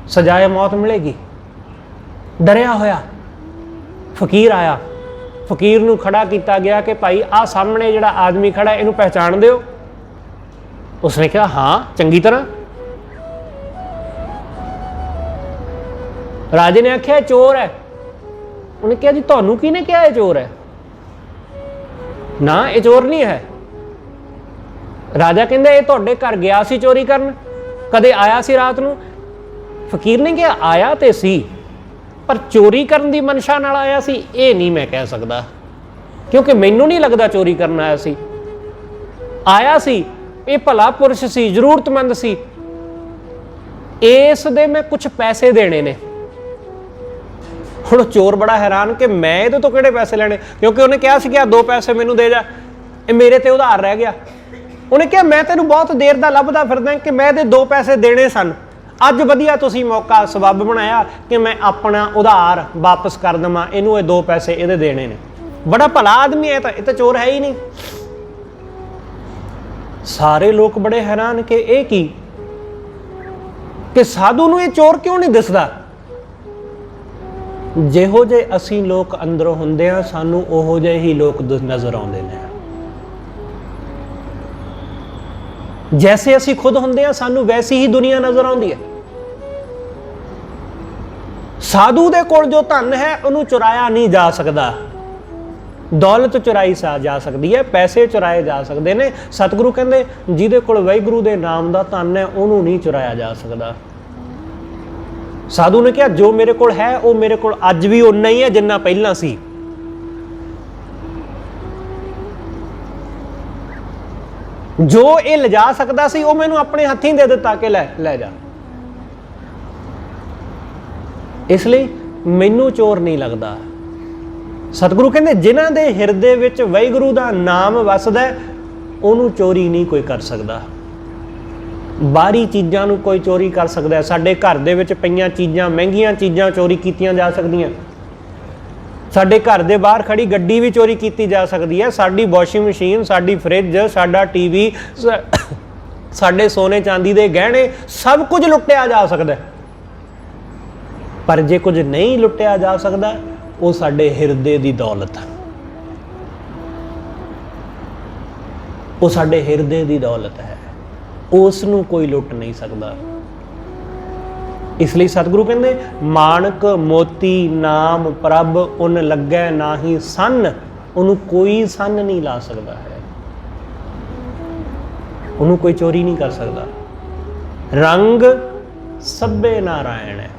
ਸਜ਼ਾਏ ਮੌਤ ਮਿਲੇਗੀ। ਡਰਿਆ ਹੋਇਆ ਫਕੀਰ ਆਇਆ। ਫਕੀਰ ਨੂੰ ਖੜਾ ਕੀਤਾ ਗਿਆ ਕਿ ਭਾਈ ਆਹ ਸਾਹਮਣੇ ਜਿਹੜਾ ਆਦਮੀ ਖੜਾ ਇਹਨੂੰ ਪਹਿਚਾਣਦੇ ਹੋ? ਉਸਨੇ ਕਿਹਾ ਹਾਂ ਚੰਗੀ ਤਰ੍ਹਾਂ। ਰਾਜੇ ਨੇ ਆਖਿਆ ਚੋਰ ਹੈ। ਉਹਨੇ ਕਿਹਾ ਜੀ ਤੁਹਾਨੂੰ ਕਿਹਨੇ ਕਿਹਾ ਇਹ ਚੋਰ ਹੈ? ਨਾ ਇਹ ਚੋਰ ਨਹੀਂ ਹੈ। ਰਾਜਾ ਕਹਿੰਦਾ ਇਹ ਤੁਹਾਡੇ ਘਰ ਗਿਆ ਸੀ ਚੋਰੀ ਕਰਨ, ਕਦੇ ਆਇਆ ਸੀ ਰਾਤ ਨੂੰ? ਫਕੀਰ ਨੇ ਕਿਹਾ ਆਇਆ ਤੇ ਸੀ, ਪਰ ਚੋਰੀ ਕਰਨ ਦੀ ਮਨਸ਼ਾ ਨਾਲ ਆਇਆ ਸੀ ਇਹ ਨਹੀਂ ਮੈਂ ਕਹਿ ਸਕਦਾ, ਕਿਉਂਕਿ ਮੈਨੂੰ ਨਹੀਂ ਲੱਗਦਾ ਚੋਰੀ ਕਰਨ ਆਇਆ ਸੀ। ਆਇਆ ਸੀ, ਇਹ ਭਲਾ ਪੁਰਸ਼ ਸੀ, ਜ਼ਰੂਰਤਮੰਦ ਸੀ, ਇਸ ਦੇ ਮੈਂ ਕੁਝ ਪੈਸੇ ਦੇਣੇ ਨੇ। ਹੁਣ ਚੋਰ ਬੜਾ ਹੈਰਾਨ ਕਿ ਮੈਂ ਇਹਦੇ ਤੋਂ ਕਿਹੜੇ ਪੈਸੇ ਲੈਣੇ, ਕਿਉਂਕਿ ਉਹਨੇ ਕਿਹਾ ਸੀ ਕਿ 2 ਪੈਸੇ ਮੈਨੂੰ ਦੇ ਜਾ, ਇਹ ਮੇਰੇ ਤੇ ਉਧਾਰ ਰਹਿ ਗਿਆ। ਉਹਨੇ ਕਿਹਾ ਮੈਂ ਤੈਨੂੰ ਬਹੁਤ ਦੇਰ ਦਾ ਲੱਭਦਾ ਫਿਰਦਾ ਕਿ ਮੈਂ ਇਹਦੇ 2 ਪੈਸੇ ਦੇਣੇ ਸਨ, ਅੱਜ ਵਧੀਆ ਤੁਸੀਂ ਮੌਕਾ ਸਬੱਬ ਬਣਾਇਆ ਕਿ ਮੈਂ ਆਪਣਾ ਉਧਾਰ ਵਾਪਸ ਕਰ ਦੇਵਾਂ, ਇਹਨੂੰ ਇਹ 2 ਪੈਸੇ ਇਹਦੇ ਦੇਣੇ ਨੇ। ਬੜਾ ਭਲਾ ਆਦਮੀ ਹੈ, ਇਹ ਤਾਂ ਚੋਰ ਹੈ ਹੀ ਨਹੀਂ। ਸਾਰੇ ਲੋਕ ਬੜੇ ਹੈਰਾਨ ਕਿ ਇਹ ਕੀ, ਕਿ ਸਾਧੂ ਨੂੰ ਇਹ ਚੋਰ ਕਿਉਂ ਨਹੀਂ ਦਿਸਦਾ? ਜਿਹੋ ਜਿਹੇ ਅਸੀਂ ਲੋਕ ਅੰਦਰੋਂ ਹੁੰਦੇ ਆ ਸਾਨੂੰ ਉਹੋ ਜਿਹੇ ਹੀ ਲੋਕ ਨਜ਼ਰ ਆਉਂਦੇ ਨੇ। ਜੈਸੇ ਅਸੀਂ ਖੁਦ ਹੁੰਦੇ ਆ ਸਾਨੂੰ ਵੈਸੀ ਹੀ ਦੁਨੀਆ ਨਜ਼ਰ ਆਉਂਦੀ ਹੈ। ਸਾਧੂ ਦੇ ਕੋਲ ਜੋ ਧਨ ਹੈ ਉਹਨੂੰ ਚੁਰਾਇਆ ਨਹੀਂ ਜਾ ਸਕਦਾ, ਦੌਲਤ ਚੁਰਾਈ ਜਾ ਸਕਦੀ ਹੈ, ਪੈਸੇ ਚੁਰਾਏ ਜਾ ਸਕਦੇ ਨੇ। ਸਤਿਗੁਰੂ ਕਹਿੰਦੇ ਜਿਹਦੇ ਕੋਲ ਵਾਹਿਗੁਰੂ ਦੇ ਨਾਮ ਦਾ ਧਨ ਹੈ ਉਹਨੂੰ ਨਹੀਂ ਚੁਰਾਇਆ ਜਾ ਸਕਦਾ। ਸਾਧੂ ਨੇ ਕਿਹਾ ਜੋ ਮੇਰੇ ਕੋਲ ਹੈ ਉਹ ਮੇਰੇ ਕੋਲ ਅੱਜ ਵੀ ਉਨਾ ਹੀ ਹੈ ਜਿੰਨਾ ਪਹਿਲਾਂ ਸੀ। ਜੋ ਇਹ ਲਿਜਾ ਸਕਦਾ ਸੀ ਉਹ ਮੈਨੂੰ ਆਪਣੇ ਹੱਥੀਂ ਦੇ ਦਿੱਤਾ ਕਿ ਲੈ ਜਾ। ਇਸ ਲਈ ਮੈਨੂੰ ਚੋਰ ਨਹੀਂ ਲੱਗਦਾ। ਸਤਿਗੁਰੂ ਕਹਿੰਦੇ ਜਿਨ੍ਹਾਂ ਦੇ ਹਿਰਦੇ ਵਿੱਚ ਵਾਹਿਗੁਰੂ ਦਾ ਨਾਮ ਵਸਦਾ ਉਹਨੂੰ ਚੋਰੀ ਨਹੀਂ ਕੋਈ ਕਰ ਸਕਦਾ। ਬਾਹਰੀ ਚੀਜ਼ਾਂ ਨੂੰ ਕੋਈ ਚੋਰੀ ਕਰ ਸਕਦਾ। ਸਾਡੇ ਘਰ ਦੇ ਵਿੱਚ ਪਈਆਂ ਚੀਜ਼ਾਂ, ਮਹਿੰਗੀਆਂ ਚੀਜ਼ਾਂ ਚੋਰੀ ਕੀਤੀਆਂ ਜਾ ਸਕਦੀਆਂ। ਸਾਡੇ ਘਰ ਦੇ ਬਾਹਰ ਖੜੀ ਗੱਡੀ ਵੀ ਚੋਰੀ ਕੀਤੀ ਜਾ ਸਕਦੀ ਹੈ। ਸਾਡੀ ਵਾਸ਼ਿੰਗ ਮਸ਼ੀਨ, ਸਾਡੀ ਫਰਿੱਜ, ਸਾਡਾ ਟੀਵੀ, ਸਾਡੇ ਸੋਨੇ ਚਾਂਦੀ ਦੇ ਗਹਿਣੇ, ਸਭ ਕੁਝ ਲੁੱਟਿਆ ਜਾ ਸਕਦਾ। ਪਰ ਜੇ ਕੁਝ ਨਹੀਂ ਲੁੱਟਿਆ ਜਾ ਸਕਦਾ ਉਹ ਸਾਡੇ ਹਿਰਦੇ ਦੀ ਦੌਲਤ ਹੈ। ਉਹ ਸਾਡੇ ਹਿਰਦੇ ਦੀ ਦੌਲਤ ਹੈ, ਉਸ ਨੂੰ ਕੋਈ ਲੁੱਟ ਨਹੀਂ ਸਕਦਾ। ਇਸ ਲਈ ਸਤਿਗੁਰੂ ਕਹਿੰਦੇ ਮਾਣਕ ਮੋਤੀ ਨਾਮ ਪ੍ਰਭ ਉਨ ਲੱਗੈ ਨਾਹੀ ਸੰਨ, ਉਹਨੂੰ ਕੋਈ ਸੰਨ ਨਹੀਂ ਲਾ ਸਕਦਾ ਹੈ, ਉਹਨੂੰ ਕੋਈ ਚੋਰੀ ਨਹੀਂ ਕਰ ਸਕਦਾ। ਰੰਗ ਸਭੇ ਨਾਰਾਇਣ ਹੈ,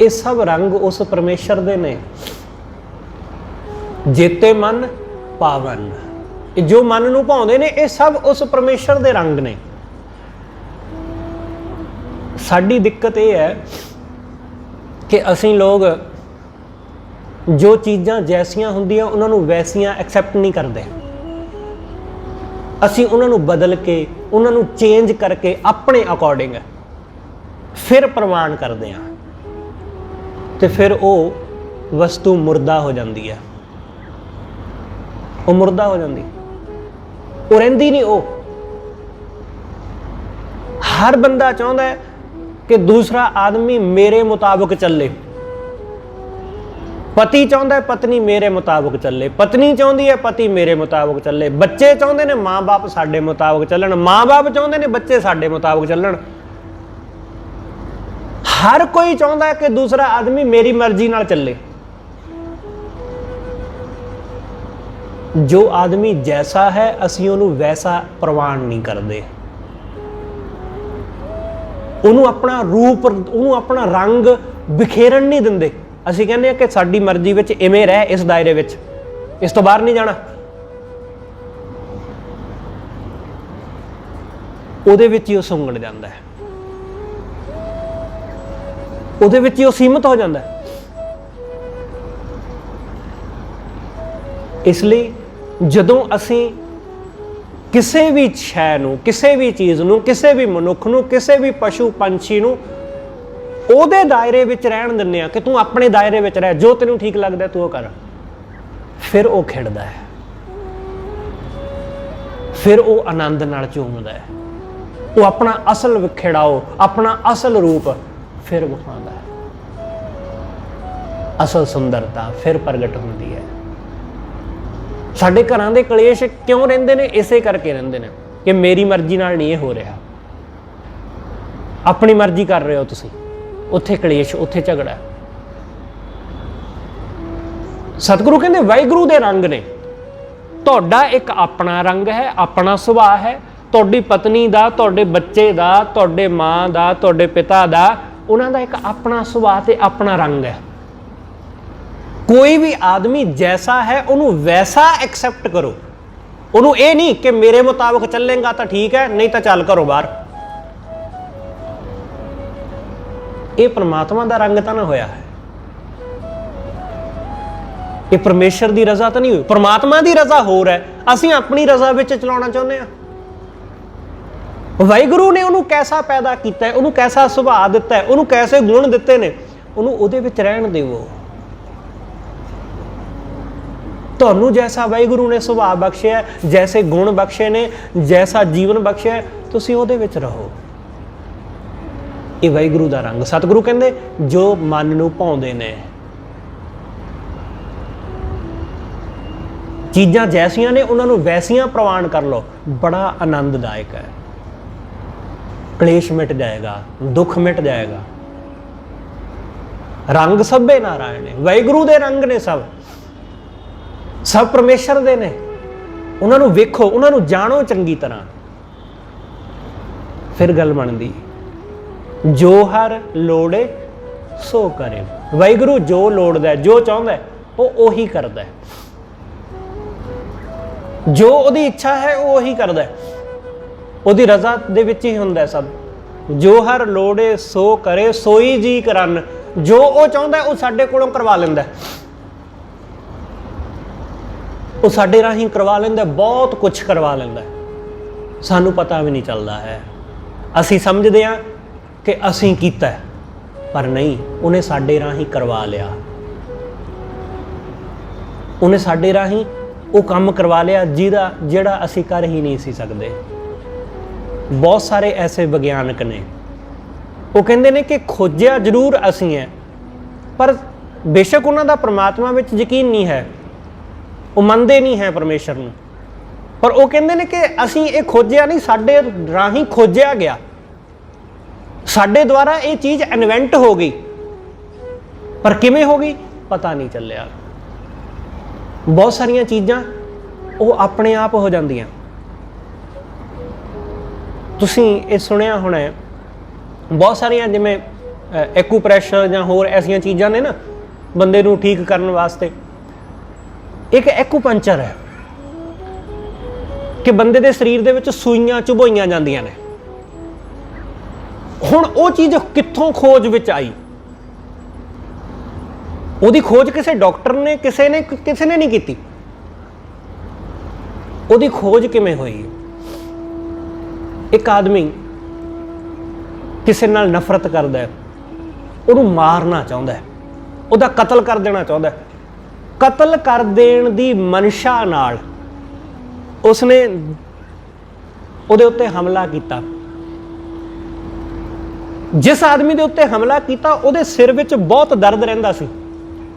ਇਹ ਸਭ ਰੰਗ ਉਸ ਪਰਮੇਸ਼ਰ ਦੇ ਨੇ। ਜੇਤੇ ਮਨ ਪਾਵਨ, ਇਹ ਜੋ ਮਨ ਨੂੰ ਭਾਉਂਦੇ ਨੇ ਇਹ ਸਭ ਉਸ ਪਰਮੇਸ਼ਰ ਦੇ ਰੰਗ ਨੇ। ਸਾਡੀ ਦਿੱਕਤ ਇਹ ਹੈ ਕਿ ਅਸੀਂ ਲੋਕ ਜੋ ਚੀਜ਼ਾਂ ਜੈਸੀਆਂ ਹੁੰਦੀਆਂ ਉਹਨਾਂ ਨੂੰ ਵੈਸੀਆਂ ਐਕਸੈਪਟ ਨਹੀਂ ਕਰਦੇ। ਅਸੀਂ ਉਹਨਾਂ ਨੂੰ ਬਦਲ ਕੇ, ਉਹਨਾਂ ਨੂੰ ਚੇਂਜ ਕਰਕੇ ਆਪਣੇ ਅਕੋਰਡਿੰਗ ਫਿਰ ਪ੍ਰਵਾਨ ਕਰਦੇ ਹਾਂ ਤੇ ਫਿਰ ਉਹ ਵਸਤੂ ਮੁਰਦਾ ਹੋ ਜਾਂਦੀ ਹੈ। ਉਹ ਮੁਰਦਾ ਹੋ ਜਾਂਦੀ, ਉਹ ਰਹਿੰਦੀ ਨਹੀਂ। ਉਹ ਹਰ ਬੰਦਾ ਚਾਹੁੰਦਾ ਹੈ ਕਿ ਦੂਸਰਾ ਆਦਮੀ ਮੇਰੇ ਮੁਤਾਬਕ ਚੱਲੇ। ਪਤੀ ਚਾਹੁੰਦਾ ਹੈ ਪਤਨੀ ਮੇਰੇ ਮੁਤਾਬਕ ਚੱਲੇ, ਪਤਨੀ ਚਾਹੁੰਦੀ ਹੈ ਪਤੀ ਮੇਰੇ ਮੁਤਾਬਕ ਚੱਲੇ, ਬੱਚੇ ਚਾਹੁੰਦੇ ਨੇ ਮਾਂ-ਬਾਪ ਸਾਡੇ ਮੁਤਾਬਕ ਚੱਲਣ, ਮਾਂ-ਬਾਪ ਚਾਹੁੰਦੇ ਨੇ ਬੱਚੇ ਸਾਡੇ ਮੁਤਾਬਕ ਚੱਲਣ। ਹਰ ਕੋਈ ਚਾਹੁੰਦਾ ਹੈ ਕਿ ਦੂਸਰਾ ਆਦਮੀ ਮੇਰੀ ਮਰਜ਼ੀ ਨਾਲ ਚੱਲੇ। ਜੋ ਆਦਮੀ ਜੈਸਾ ਹੈ ਅਸੀਂ ਉਹਨੂੰ ਵੈਸਾ ਪ੍ਰਵਾਨ ਨਹੀਂ ਕਰਦੇ। ਉਹਨੂੰ ਆਪਣਾ ਰੂਪ, ਉਹਨੂੰ ਆਪਣਾ ਰੰਗ ਬਿਖੇਰਨ ਨਹੀਂ ਦਿੰਦੇ। ਅਸੀਂ ਕਹਿੰਦੇ ਹਾਂ ਕਿ ਸਾਡੀ ਮਰਜ਼ੀ ਵਿੱਚ ਇਵੇਂ ਰਹਿ, ਇਸ ਦਾਇਰੇ ਵਿੱਚ, ਇਸ ਤੋਂ ਬਾਹਰ ਨਹੀਂ ਜਾਣਾ। ਉਹਦੇ ਵਿੱਚ ਹੀ ਉਹ ਸੁੰਗੜ ਜਾਂਦਾ ਹੈ, ਉਹਦੇ ਵਿੱਚ ਹੀ ਉਹ ਸੀਮਤ ਹੋ ਜਾਂਦਾ ਹੈ। ਇਸ ਲਈ ਜਦੋਂ ਅਸੀਂ ਕਿਸੇ ਵੀ ਸ਼ੈ ਨੂੰ, ਕਿਸੇ ਵੀ ਚੀਜ਼ ਨੂੰ, ਕਿਸੇ ਵੀ ਮਨੁੱਖ ਨੂੰ, ਕਿਸੇ ਵੀ ਪਸ਼ੂ ਪੰਛੀ ਨੂੰ ਉਹਦੇ ਦਾਇਰੇ ਵਿੱਚ ਰਹਿਣ ਦਿੰਦੇ ਆ ਕਿ ਤੂੰ ਆਪਣੇ ਦਾਇਰੇ ਵਿੱਚ ਰਹਿ, ਜੋ ਤੈਨੂੰ ਠੀਕ ਲੱਗਦਾ ਤੂੰ ਉਹ ਕਰ, ਫਿਰ ਉਹ ਖਿੜਦਾ ਹੈ, ਫਿਰ ਉਹ ਆਨੰਦ ਨਾਲ ਝੂਮਦਾ ਹੈ। ਉਹ ਆਪਣਾ ਅਸਲ ਵਿਖੇੜਾਓ, ਆਪਣਾ ਅਸਲ ਰੂਪ ਫਿਰ ਵਿਖਾਉਂਦਾ ਹੈ। ਅਸਲ ਸੁੰਦਰਤਾ ਫਿਰ ਪ੍ਰਗਟ ਹੁੰਦੀ ਹੈ। ਸਾਡੇ ਘਰਾਂ ਦੇ ਕਲੇਸ਼ ਕਿਉਂ ਰਹਿੰਦੇ ਨੇ? ਇਸੇ ਕਰਕੇ ਰਹਿੰਦੇ ਨੇ ਕਿ ਮੇਰੀ ਮਰਜ਼ੀ ਨਾਲ ਨਹੀਂ ਇਹ ਹੋ ਰਿਹਾ, ਆਪਣੀ ਮਰਜ਼ੀ ਕਰ ਰਹੇ ਹੋ ਤੁਸੀਂ। ਉੱਥੇ ਕਲੇਸ਼, ਉੱਥੇ ਝਗੜਾ। ਸਤਿਗੁਰੂ ਕਹਿੰਦੇ ਵਾਹਿਗੁਰੂ ਦੇ ਰੰਗ ਨੇ। ਤੁਹਾਡਾ ਇੱਕ ਆਪਣਾ ਰੰਗ ਹੈ, ਆਪਣਾ ਸੁਭਾਅ ਹੈ। ਤੁਹਾਡੀ ਪਤਨੀ ਦਾ, ਤੁਹਾਡੇ ਬੱਚੇ ਦਾ, ਤੁਹਾਡੇ ਮਾਂ ਦਾ, ਤੁਹਾਡੇ ਪਿਤਾ ਦਾ, ਉਹਨਾਂ ਦਾ ਇੱਕ ਆਪਣਾ ਸੁਭਾਅ ਤੇ ਆਪਣਾ ਰੰਗ ਹੈ। ਕੋਈ ਵੀ ਆਦਮੀ ਜੈਸਾ ਹੈ ਉਹਨੂੰ ਵੈਸਾ ਐਕਸੈਪਟ ਕਰੋ। ਉਹਨੂੰ ਇਹ ਨਹੀਂ ਕਿ ਮੇਰੇ ਮੁਤਾਬਕ ਚੱਲੇਗਾ ਤਾਂ ਠੀਕ ਹੈ, ਨਹੀਂ ਤਾਂ ਚੱਲ ਘਰੋਂ ਬਾਹਰ। ਇਹ ਪਰਮਾਤਮਾ ਦਾ ਰੰਗ ਤਾਂ ਨਾ ਹੋਇਆ ਹੈ, ਇਹ ਪਰਮੇਸ਼ਰ ਦੀ ਰਜ਼ਾ ਤਾਂ ਨਹੀਂ ਹੋਈ। ਪਰਮਾਤਮਾ ਦੀ ਰਜ਼ਾ ਹੋਰ ਹੈ, ਅਸੀਂ ਆਪਣੀ ਰਜ਼ਾ ਵਿੱਚ ਚਲਾਉਣਾ ਚਾਹੁੰਦੇ ਹਾਂ। ਵਾਹਿਗੁਰੂ ਨੇ ਉਹਨੂੰ ਕੈਸਾ ਪੈਦਾ ਕੀਤਾ ਹੈ, ਉਹਨੂੰ ਕੈਸਾ ਸੁਭਾਅ ਦਿੱਤਾ ਹੈ, ਉਹਨੂੰ ਕੈਸੇ ਗੁਣ ਦਿੱਤੇ ਨੇ, ਉਹਨੂੰ ਉਹਦੇ ਵਿੱਚ ਰਹਿਣ ਦਿਓ। ਤੁਹਾਨੂੰ ਜੈਸਾ ਵਾਹਿਗੁਰੂ ਨੇ ਸੁਭਾਅ ਬਖਸ਼ਿਆ, ਜੈਸੇ ਗੁਣ ਬਖਸ਼ੇ ਨੇ, ਜੈਸਾ ਜੀਵਨ ਬਖਸ਼ਿਆ, ਤੁਸੀਂ ਉਹਦੇ ਵਿੱਚ ਰਹੋ। ਇਹ ਵਾਹਿਗੁਰੂ ਦਾ ਰੰਗ। ਸਤਿਗੁਰੂ ਕਹਿੰਦੇ ਜੋ ਮਨ ਨੂੰ ਭਾਉਂਦੇ ਨੇ, ਚੀਜ਼ਾਂ ਜੈਸੀਆਂ ਨੇ ਉਹਨਾਂ ਨੂੰ ਵੈਸੀਆਂ ਪ੍ਰਵਾਨ ਕਰ ਲਓ। ਬੜਾ ਆਨੰਦਦਾਇਕ ਹੈ। ਕਲੇਸ਼ ਮਿਟ ਜਾਏਗਾ, ਦੁੱਖ ਮਿਟ ਜਾਏਗਾ। ਰੰਗ ਸਭੇ ਨਾਰਾਇਣ ਨੇ, ਵਾਹਿਗੁਰੂ ਦੇ ਰੰਗ ਨੇ ਸਭ। सब परमेश्वर दे ने। उन्हां नूं वेखो, उन्हां नूं जाणो चंगी तरह, फिर गल बनदी। जो हर लोड़े सो करे। वाहिगुरू जो लोड़दा, जो चाहुंदा वो ओही करदा है, जो उहदी इच्छा है वो ओही करदा है, उहदी रज़ा दे विच ही हुंदा है सब। जो हर लोड़े सो करे सोई जी करन। जो वो चाहुंदा है वो साडे कोलों करवा लैंदा है, वो साडे राही करवा लैंदा है, बहुत कुछ करवा लैंदा है, सानू पता भी नहीं चलदा है। असीं समझदे हां कि असीं कीता है, पर नहीं, उन्हें साडे राही करवा लिया। उन्हें साडे राही वो काम करवा लिया जिहड़ा असीं कर ही नहीं सी सकदे। बहुत सारे ऐसे विग्यानक ने, वो कहते हैं कि खोजिया जरूर असीं है, पर बेशक उन्हां दा परमात्मा विच यकीन नहीं है, वो मनते नहीं है परमेश्वर नूं, पर वो कहते हैं कि असीं ये खोजिया नहीं, साडे राही खोजिया गया, साडे द्वारा ये चीज़ इन्वेंट हो गई, पर किवें हो गई पता नहीं चलिया। बहुत सारिया चीज़ां वो अपने आप हो जांदियां। तुसीं ये सुनिया होना है, बहुत सारिया जिवें एक्यूप्रैशर या होर ऐसिया चीज़ां ने ना बंदे नूं ठीक करने वास्ते। एक एक्यूपंचर है कि बंदे दे शरीर दे विच सूइयां चुभोईयां जांदियां ने। हुण वो चीज़ कित्थों खोज विच आई? उहदी खोज किसी डॉक्टर ने किसी ने नहीं की। उहदी खोज किवें होई? एक आदमी किसी नाल नफरत करदा है, उहनूं मारना चाहुंदा है, उहदा कतल कर देना चाहुंदा है। कतल कर देण दी मनशा नाल उसने उहदे उत्ते हमला कीता। जिस आदमी के उत्ते हमला किया उहदे सिर विच बहुत दर्द रहिंदा सी,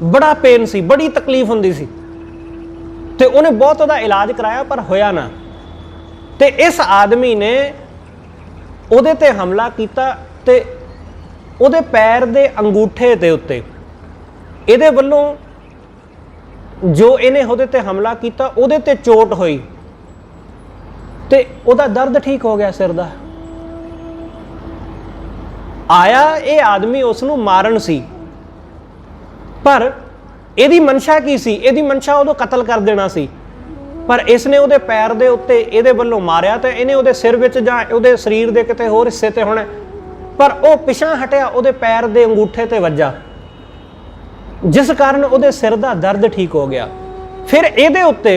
बड़ा पेन सी, बड़ी तकलीफ हुंदी सी, ते उहने बहुत उहदा इलाज कराया पर होया ना। ते इस आदमी ने उहदे ते हमला किया ते उहदे पैर दे अंगूठे दे उत्ते इहदे वल्लों जो इहने उहदे ते हमला किया उहदे ते चोट होई ते उहदा दर्द ठीक हो गया सिर दा। आया ये आदमी उसनूं मारन सी, पर इहदी मनशा की सी? इहदी मनशा उहदों कतल कर देना सी, पर इसने उहदे पैर दे उत्ते इहदे वल्लों मारिया ते इहने उहदे सिर विच जां उहदे शरीर दे किते होर हिस्से ते होना, पर वो पिछां हटिया उहदे पैर दे अंगूठे ते वज्जा, जिस कारण उहदे सिर दा दर्द ठीक हो गया। फिर इहदे उत्ते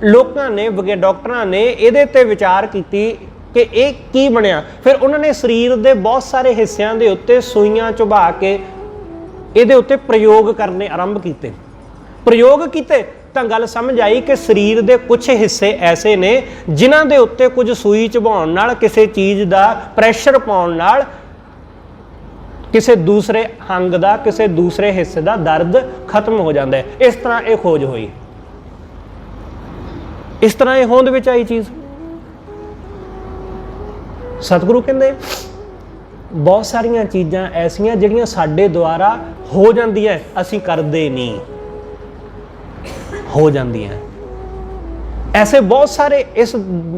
लोकां ने डॉक्टरां ने इहदे ते विचार कीती कि एक की बनया। फिर उन्होंने शरीर के बहुत सारे हिस्सों के उत्ते सूइयां चुभा के इहदे उत्ते प्रयोग करने आरंभ किए। प्रयोग किए तो गल समझ आई कि शरीर के कुछ हिस्से ऐसे ने जिन्हां दे उत्ते कुछ सूई चुभाउण नाल, किसी चीज़ का प्रैशर पाउण नाल किसी दूसरे अंग का, किसी दूसरे हिस्से का दर्द खत्म हो जाता है। इस तरह ये खोज हुई, इस तरह ये होंद विच आई चीज़। सतगुरु कहते बहुत सारिया चीज़ां ऐसियां जिहड़ियां साडे द्वारा हो जांदियां, असीं करदे नहीं, हो जांदियां। ऐसे बहुत सारे इस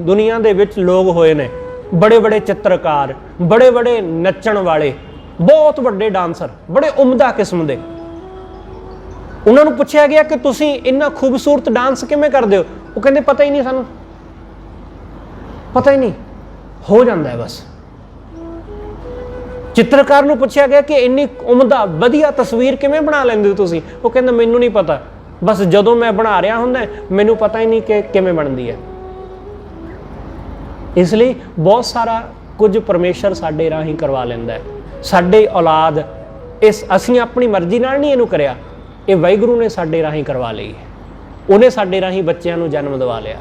दुनिया दे विच लोग होए ने, बड़े बड़े चित्रकार, बड़े बड़े नच्चण वाले, बहुत बड़े डांसर, बड़े उमदा किस्म दे। उन्होंने पूछा गया कि तुसीं इन्ना खूबसूरत डांस किवें करदे हो? वो कहंदे पता ही नहीं, सानूं पता ही नहीं, हो जाता है बस। चित्रकार नूं पूछा गया कि इन्नी उमदा वधिया तस्वीर किवें बना लैंदे हो तुसीं? वो कहंदा मैनूं नहीं पता, बस जदों मैं बना रहा हुंदा मैनूं पता ही नहीं कि किवें बनदी है। इसलिए बहुत सारा कुछ परमेश्वर साडे राही करवा लैंदा है। साडे औलाद इस असीं अपनी मर्जी नाल नहीं इहनूं करिया, ये वाहिगुरू ने साडे राही करवा लई है। उन्हें साडे राही बच्चों नूं जन्म दिवा लिया।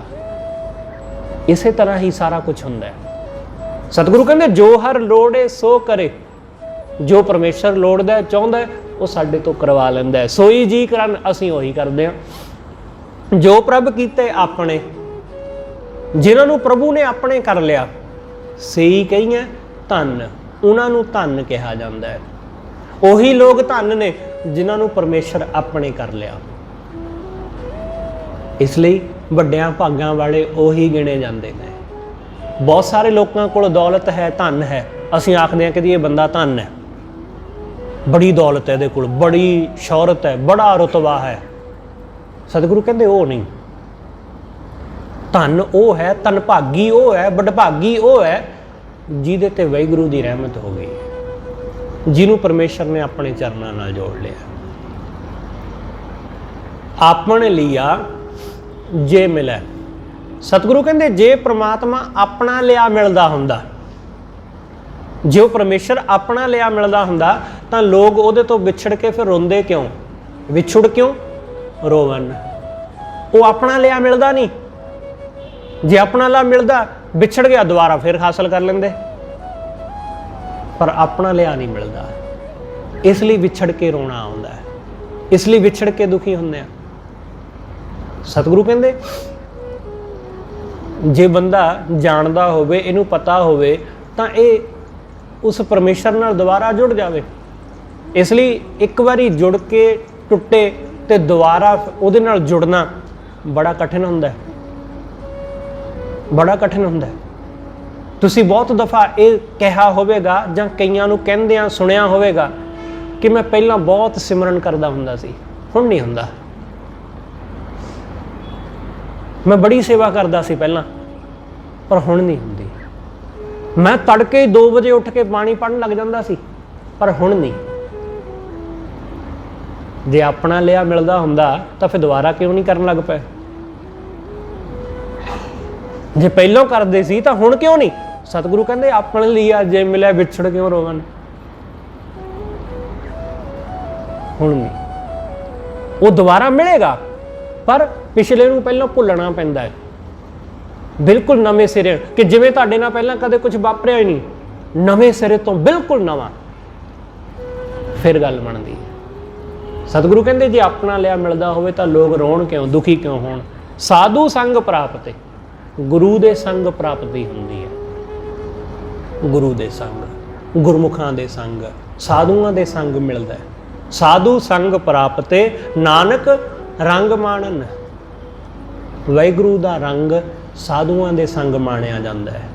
इसे तरह ही सारा कुछ हुंदा है। सतगुरु कहते जो हर लोड़े सो करे, जो परमेश्वर लोड़दा है चाहुंदा है वो साडे तो करवा लैंदा है। सोई जी करन, असीं उही करदे हां। जो प्रभ कीते अपने, जिन्हां नूं प्रभु ने अपने कर लिया, सही कहिए धन, उन्हां नूं धन कहा जांदा है। उही लोग धन ने जिन्हां नूं परमेश्वर अपने कर लिया। ਇਸ ਲਈ ਵੱਡਿਆਂ ਭਾਗਾਂ ਵਾਲੇ ਉਹੀ ਗਿਣੇ ਜਾਂਦੇ ਨੇ। ਬਹੁਤ ਸਾਰੇ ਲੋਕਾਂ ਕੋਲ ਦੌਲਤ ਹੈ, ਧਨ ਹੈ, ਅਸੀਂ ਆਖਦੇ ਹਾਂ ਕਿ ਇਹ ਬੰਦਾ ਧਨ ਹੈ, ਬੜੀ ਦੌਲਤ ਹੈ ਇਹਦੇ ਕੋਲ, ਬੜੀ ਸ਼ੌਹਰਤ ਹੈ, ਬੜਾ ਰੁਤਬਾ ਹੈ। ਸਤਿਗੁਰੂ ਕਹਿੰਦੇ ਉਹ ਨਹੀਂ। ਧਨ ਉਹ ਹੈ, ਧਨ ਭਾਗੀ ਉਹ ਹੈ, ਵਡਭਾਗੀ ਉਹ ਹੈ ਜਿਹਦੇ ਤੇ ਵਾਹਿਗੁਰੂ ਦੀ ਰਹਿਮਤ ਹੋ ਗਈ, ਜਿਹਨੂੰ ਪਰਮੇਸ਼ਰ ਨੇ ਆਪਣੇ ਚਰਨਾਂ ਨਾਲ ਜੋੜ ਲਿਆ। ਆਪਣੇ ਲਿਆ ਜੇ ਮਿਲੇ। ਸਤਿਗੁਰੂ ਕਹਿੰਦੇ ਜੇ ਪ੍ਰਮਾਤਮਾ ਆਪਣਾ ਲਿਆ ਮਿਲਦਾ ਹੁੰਦਾ, ਜੇ ਉਹ ਪਰਮੇਸ਼ਰ ਆਪਣਾ ਲਿਆ ਮਿਲਦਾ ਹੁੰਦਾ ਤਾਂ ਲੋਕ ਉਹਦੇ ਤੋਂ ਵਿਛੜ ਕੇ ਫਿਰ ਰੋਂਦੇ ਕਿਉਂ, ਵਿਛੁੜ ਕਿਉਂ ਰੋਵਨ। ਉਹ ਆਪਣਾ ਲਿਆ ਮਿਲਦਾ ਨਹੀਂ। ਜੇ ਆਪਣਾ ਲਿਆ ਮਿਲਦਾ, ਵਿਛੜ ਗਿਆ ਦੁਬਾਰਾ ਫਿਰ ਹਾਸਲ ਕਰ ਲੈਂਦੇ, ਪਰ ਆਪਣਾ ਲਿਆ ਨਹੀਂ ਮਿਲਦਾ। ਇਸ ਲਈ ਵਿਛੜ ਕੇ ਰੋਣਾ ਆਉਂਦਾ ਹੈ, ਇਸ ਲਈ ਵਿਛੜ ਕੇ ਦੁਖੀ ਹੁੰਦੇ ਆ। ਸਤਿਗੁਰੂ ਕਹਿੰਦੇ ਜੇ ਬੰਦਾ ਜਾਣਦਾ ਹੋਵੇ, ਇਹਨੂੰ ਪਤਾ ਹੋਵੇ ਤਾਂ ਇਹ ਉਸ ਪਰਮੇਸ਼ਰ ਨਾਲ ਦੁਬਾਰਾ ਜੁੜ ਜਾਵੇ। ਇਸ ਲਈ ਇੱਕ ਵਾਰੀ ਜੁੜ ਕੇ ਟੁੱਟੇ ਤੇ ਦੁਬਾਰਾ ਉਹਦੇ ਨਾਲ ਜੁੜਨਾ ਬੜਾ ਕਠਿਨ ਹੁੰਦਾ ਹੈ, ਬੜਾ ਕਠਿਨ ਹੁੰਦਾ ਹੈ। ਤੁਸੀਂ ਬਹੁਤ ਦਫਾ ਇਹ ਕਿਹਾ ਹੋਵੇਗਾ ਜਾਂ ਕਈਆਂ ਨੂੰ ਕਹਿੰਦਿਆਂ ਸੁਣਿਆ ਹੋਵੇਗਾ ਕਿ ਮੈਂ ਪਹਿਲਾਂ ਬਹੁਤ ਸਿਮਰਨ ਕਰਦਾ ਹੁੰਦਾ ਸੀ, ਹੁਣ ਨਹੀਂ ਹੁੰਦਾ। ਮੈਂ ਬੜੀ ਸੇਵਾ ਕਰਦਾ ਸੀ ਪਹਿਲਾਂ, ਪਰ ਹੁਣ ਨਹੀਂ ਹੁੰਦੀ। ਮੈਂ ਤੜਕੇ 2 ਵਜੇ ਉੱਠ ਕੇ ਬਾਣੀ ਪੜ੍ਹਨ ਲੱਗ ਜਾਂਦਾ ਸੀ, ਪਰ ਹੁਣ ਨਹੀਂ। ਜੇ ਆਪਣਾ ਲਿਆ ਮਿਲਦਾ ਹੁੰਦਾ ਤਾਂ ਫਿਰ ਦੁਬਾਰਾ ਕਿਉਂ ਨਹੀਂ ਕਰਨ ਲੱਗ ਪਏ? ਜੇ ਪਹਿਲਾਂ ਕਰਦੇ ਸੀ ਤਾਂ ਹੁਣ ਕਿਉਂ ਨਹੀਂ? ਸਤਿਗੁਰੂ ਕਹਿੰਦੇ ਆਪਣੇ ਲਿਆ ਜੇ ਮਿਲਿਆ ਵਿਛੜ ਕਿਉਂ ਰੋਵਨ। ਹੁਣ ਨਹੀਂ, ਉਹ ਦੁਬਾਰਾ ਮਿਲੇਗਾ, ਪਰ ਪਿਛਲੇ ਨੂੰ ਪਹਿਲਾਂ ਭੁੱਲਣਾ ਪੈਂਦਾ ਹੈ, ਬਿਲਕੁਲ ਨਵੇਂ ਸਿਰੇ। ਕਿ ਜਿਵੇਂ ਤੁਹਾਡੇ ਨਾਲ ਪਹਿਲਾਂ ਕਦੇ ਕੁਝ ਵਾਪਰਿਆ ਹੀ ਨਹੀਂ, ਨਵੇਂ ਸਿਰੇ ਤੋਂ ਬਿਲਕੁਲ ਨਵਾਂ, ਫਿਰ ਗੱਲ ਬਣਦੀ ਹੈ। ਸਤਿਗੁਰੂ ਕਹਿੰਦੇ ਜੇ ਆਪਣਾ ਲਿਆ ਮਿਲਦਾ ਹੋਵੇ ਤਾਂ ਲੋਕ ਰੋਣ ਕਿਉਂ, ਦੁਖੀ ਕਿਉਂ ਹੋਣ। ਸਾਧੂ ਸੰਗ ਪ੍ਰਾਪਤ, ਗੁਰੂ ਦੇ ਸੰਗ ਪ੍ਰਾਪਤੀ ਹੁੰਦੀ ਹੈ। ਗੁਰੂ ਦੇ ਸੰਗ, ਗੁਰਮੁਖਾਂ ਦੇ ਸੰਗ, ਸਾਧੂਆਂ ਦੇ ਸੰਗ ਮਿਲਦਾ ਹੈ। ਸਾਧੂ ਸੰਗ ਪ੍ਰਾਪਤੇ ਨਾਨਕ ਰੰਗ ਮਾਣਨ। ਵਾਹਿਗੁਰੂ ਦਾ ਰੰਗ ਸਾਧੂਆਂ ਦੇ ਸੰਗ ਮਾਣਿਆ ਜਾਂਦਾ ਹੈ।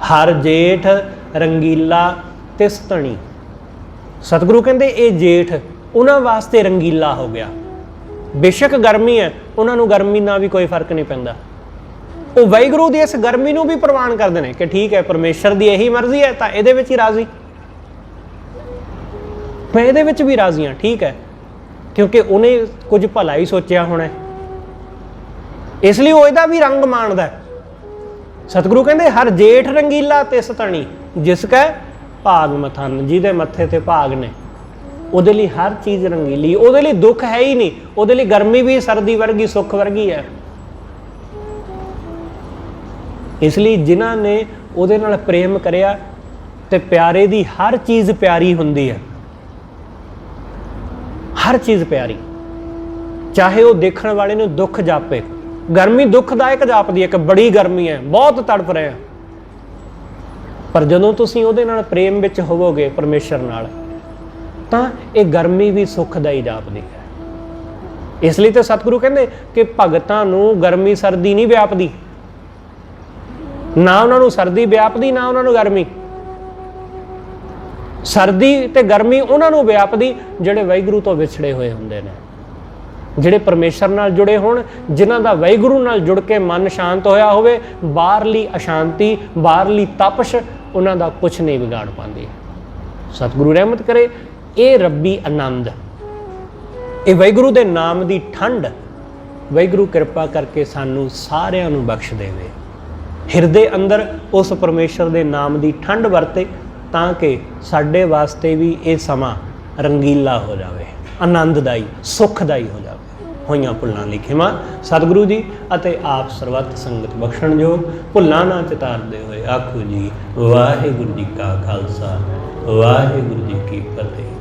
ਹਰ ਜੇਠ ਰੰਗੀਲਾ ਤਿਸ ਧਣੀ। ਸਤਿਗੁਰੂ ਕਹਿੰਦੇ ਇਹ ਜੇਠ ਉਹਨਾਂ ਵਾਸਤੇ ਰੰਗੀਲਾ ਹੋ ਗਿਆ। ਬੇਸ਼ੱਕ ਗਰਮੀ ਹੈ, ਉਹਨਾਂ ਨੂੰ ਗਰਮੀ ਨਾਲ ਵੀ ਕੋਈ ਫਰਕ ਨਹੀਂ ਪੈਂਦਾ। ਉਹ ਵਾਹਿਗੁਰੂ ਦੀ ਇਸ ਗਰਮੀ ਨੂੰ ਵੀ ਪ੍ਰਵਾਨ ਕਰਦੇ ਨੇ ਕਿ ਠੀਕ ਹੈ, ਪਰਮੇਸ਼ਰ ਦੀ ਇਹੀ ਮਰਜ਼ੀ ਹੈ ਤਾਂ ਇਹਦੇ ਵਿੱਚ ਹੀ ਰਾਜ਼ੀ, ਮੈਂ ਇਹਦੇ ਵਿੱਚ ਵੀ ਰਾਜ਼ੀ ਹਾਂ, ਠੀਕ ਹੈ, ਕਿਉਂਕਿ ਉਹਨੇ ਕੁਝ ਭਲਾ ਹੀ ਸੋਚਿਆ ਹੋਣਾ, ਇਸ ਲਈ ਉਹ ਇਹਦਾ ਵੀ ਰੰਗ ਮਾਣਦਾ। ਸਤਿਗੁਰੂ ਕਹਿੰਦੇ ਹਰ ਜੇਠ ਰੰਗੀਲਾ ਤਿਸ ਧਣੀ, ਜਿਸ ਕੈ ਭਾਗ ਮਥਨ। ਜਿਹਦੇ ਮੱਥੇ ਤੇ ਭਾਗ ਨੇ ਉਹਦੇ ਲਈ ਹਰ ਚੀਜ਼ ਰੰਗੀਲੀ, ਉਹਦੇ ਲਈ ਦੁੱਖ ਹੈ ਹੀ ਨਹੀਂ, ਉਹਦੇ ਲਈ ਗਰਮੀ ਵੀ ਸਰਦੀ ਵਰਗੀ, ਸੁੱਖ ਵਰਗੀ ਹੈ। ਇਸ ਲਈ ਜਿਨ੍ਹਾਂ ਨੇ ਉਹਦੇ ਨਾਲ ਪ੍ਰੇਮ ਕਰਿਆ ਤੇ ਪਿਆਰੇ ਦੀ ਹਰ ਚੀਜ਼ ਪਿਆਰੀ ਹੁੰਦੀ ਹੈ, ਹਰ ਚੀਜ਼ ਪਿਆਰੀ, ਚਾਹੇ ਉਹ ਦੇਖਣ ਵਾਲੇ ਨੂੰ ਦੁੱਖ ਜਾਪੇ। ਗਰਮੀ ਦੁੱਖਦਾਇਕ ਜਾਪਦੀ ਹੈ ਕਿ ਬੜੀ ਗਰਮੀ ਹੈ, ਬਹੁਤ ਤੜਫ ਰਹੇ ਹਾਂ, ਪਰ ਜਦੋਂ ਤੁਸੀਂ ਉਹਦੇ ਨਾਲ ਪ੍ਰੇਮ ਵਿੱਚ ਹੋਵੋਗੇ ਪਰਮੇਸ਼ਰ ਨਾਲ, ਤਾਂ ਇਹ ਗਰਮੀ ਵੀ ਸੁੱਖਦਾਈ ਜਾਪਦੀ ਹੈ। ਇਸ ਲਈ ਤਾਂ ਸਤਿਗੁਰੂ ਕਹਿੰਦੇ ਕਿ ਭਗਤਾਂ ਨੂੰ ਗਰਮੀ ਸਰਦੀ ਨਹੀਂ ਵਿਆਪਦੀ, ਨਾ ਉਹਨਾਂ ਨੂੰ ਸਰਦੀ ਵਿਆਪਦੀ, ਨਾ ਉਹਨਾਂ ਨੂੰ ਗਰਮੀ। ਸਰਦੀ ਤੇ ਗਰਮੀ ਉਹਨਾਂ ਨੂੰ ਵਿਆਪਦੀ ਜਿਹੜੇ ਵਾਹਿਗੁਰੂ ਤੋਂ ਵਿਛੜੇ ਹੋਏ ਹੁੰਦੇ ਨੇ, ਜਿਹੜੇ ਪਰਮੇਸ਼ਰ ਨਾਲ ਜੁੜੇ ਹੋਣ, ਜਿਨ੍ਹਾਂ ਦਾ ਵਾਹਿਗੁਰੂ ਨਾਲ ਜੁੜ ਕੇ ਮਨ ਸ਼ਾਂਤ ਹੋਇਆ ਹੋਵੇ। ਬਾਹਰਲੀ ਅਸ਼ਾਂਤੀ, ਬਾਹਰਲੀ ਤਪਸ਼ ਉਹਨਾਂ ਦਾ ਕੁਛ ਨਹੀਂ ਵਿਗਾੜ ਪਾਉਂਦੀ। ਸਤਿਗੁਰੂ ਰਹਿਮਤ ਕਰੇ। ਇਹ ਰੱਬੀ ਆਨੰਦ, ਇਹ ਵਾਹਿਗੁਰੂ ਦੇ ਨਾਮ ਦੀ ਠੰਡ, ਵਾਹਿਗੁਰੂ ਕਿਰਪਾ ਕਰਕੇ ਸਾਨੂੰ ਸਾਰਿਆਂ ਨੂੰ ਬਖਸ਼ ਦੇਵੇ। ਹਿਰਦੇ ਅੰਦਰ ਉਸ ਪਰਮੇਸ਼ਰ ਦੇ ਨਾਮ ਦੀ ਠੰਡ ਵਰਤੇ, ਤਾਂ ਕਿ ਸਾਡੇ ਵਾਸਤੇ ਵੀ ਇਹ ਸਮਾਂ ਰੰਗੀਲਾ ਹੋ ਜਾਵੇ, ਆਨੰਦਦਾਈ, ਸੁਖਦਾਈ ਹੋ ਜਾਵੇ। ਹੋਈਆਂ ਭੁੱਲਾਂ ਲਈ ਖਿਮਾ ਸਤਿਗੁਰੂ ਜੀ ਅਤੇ ਆਪ ਸਰਬੱਤ ਸੰਗਤ ਬਖਸ਼ਣਯੋਗ। ਭੁੱਲਾਂ ਨਾ ਚਿਤਾਰਦੇ ਹੋਏ ਆਖੋ ਜੀ ਵਾਹਿਗੁਰੂ ਜੀ ਕਾ ਖਾਲਸਾ, ਵਾਹਿਗੁਰੂ ਜੀ ਕੀ ਫਤਿਹ।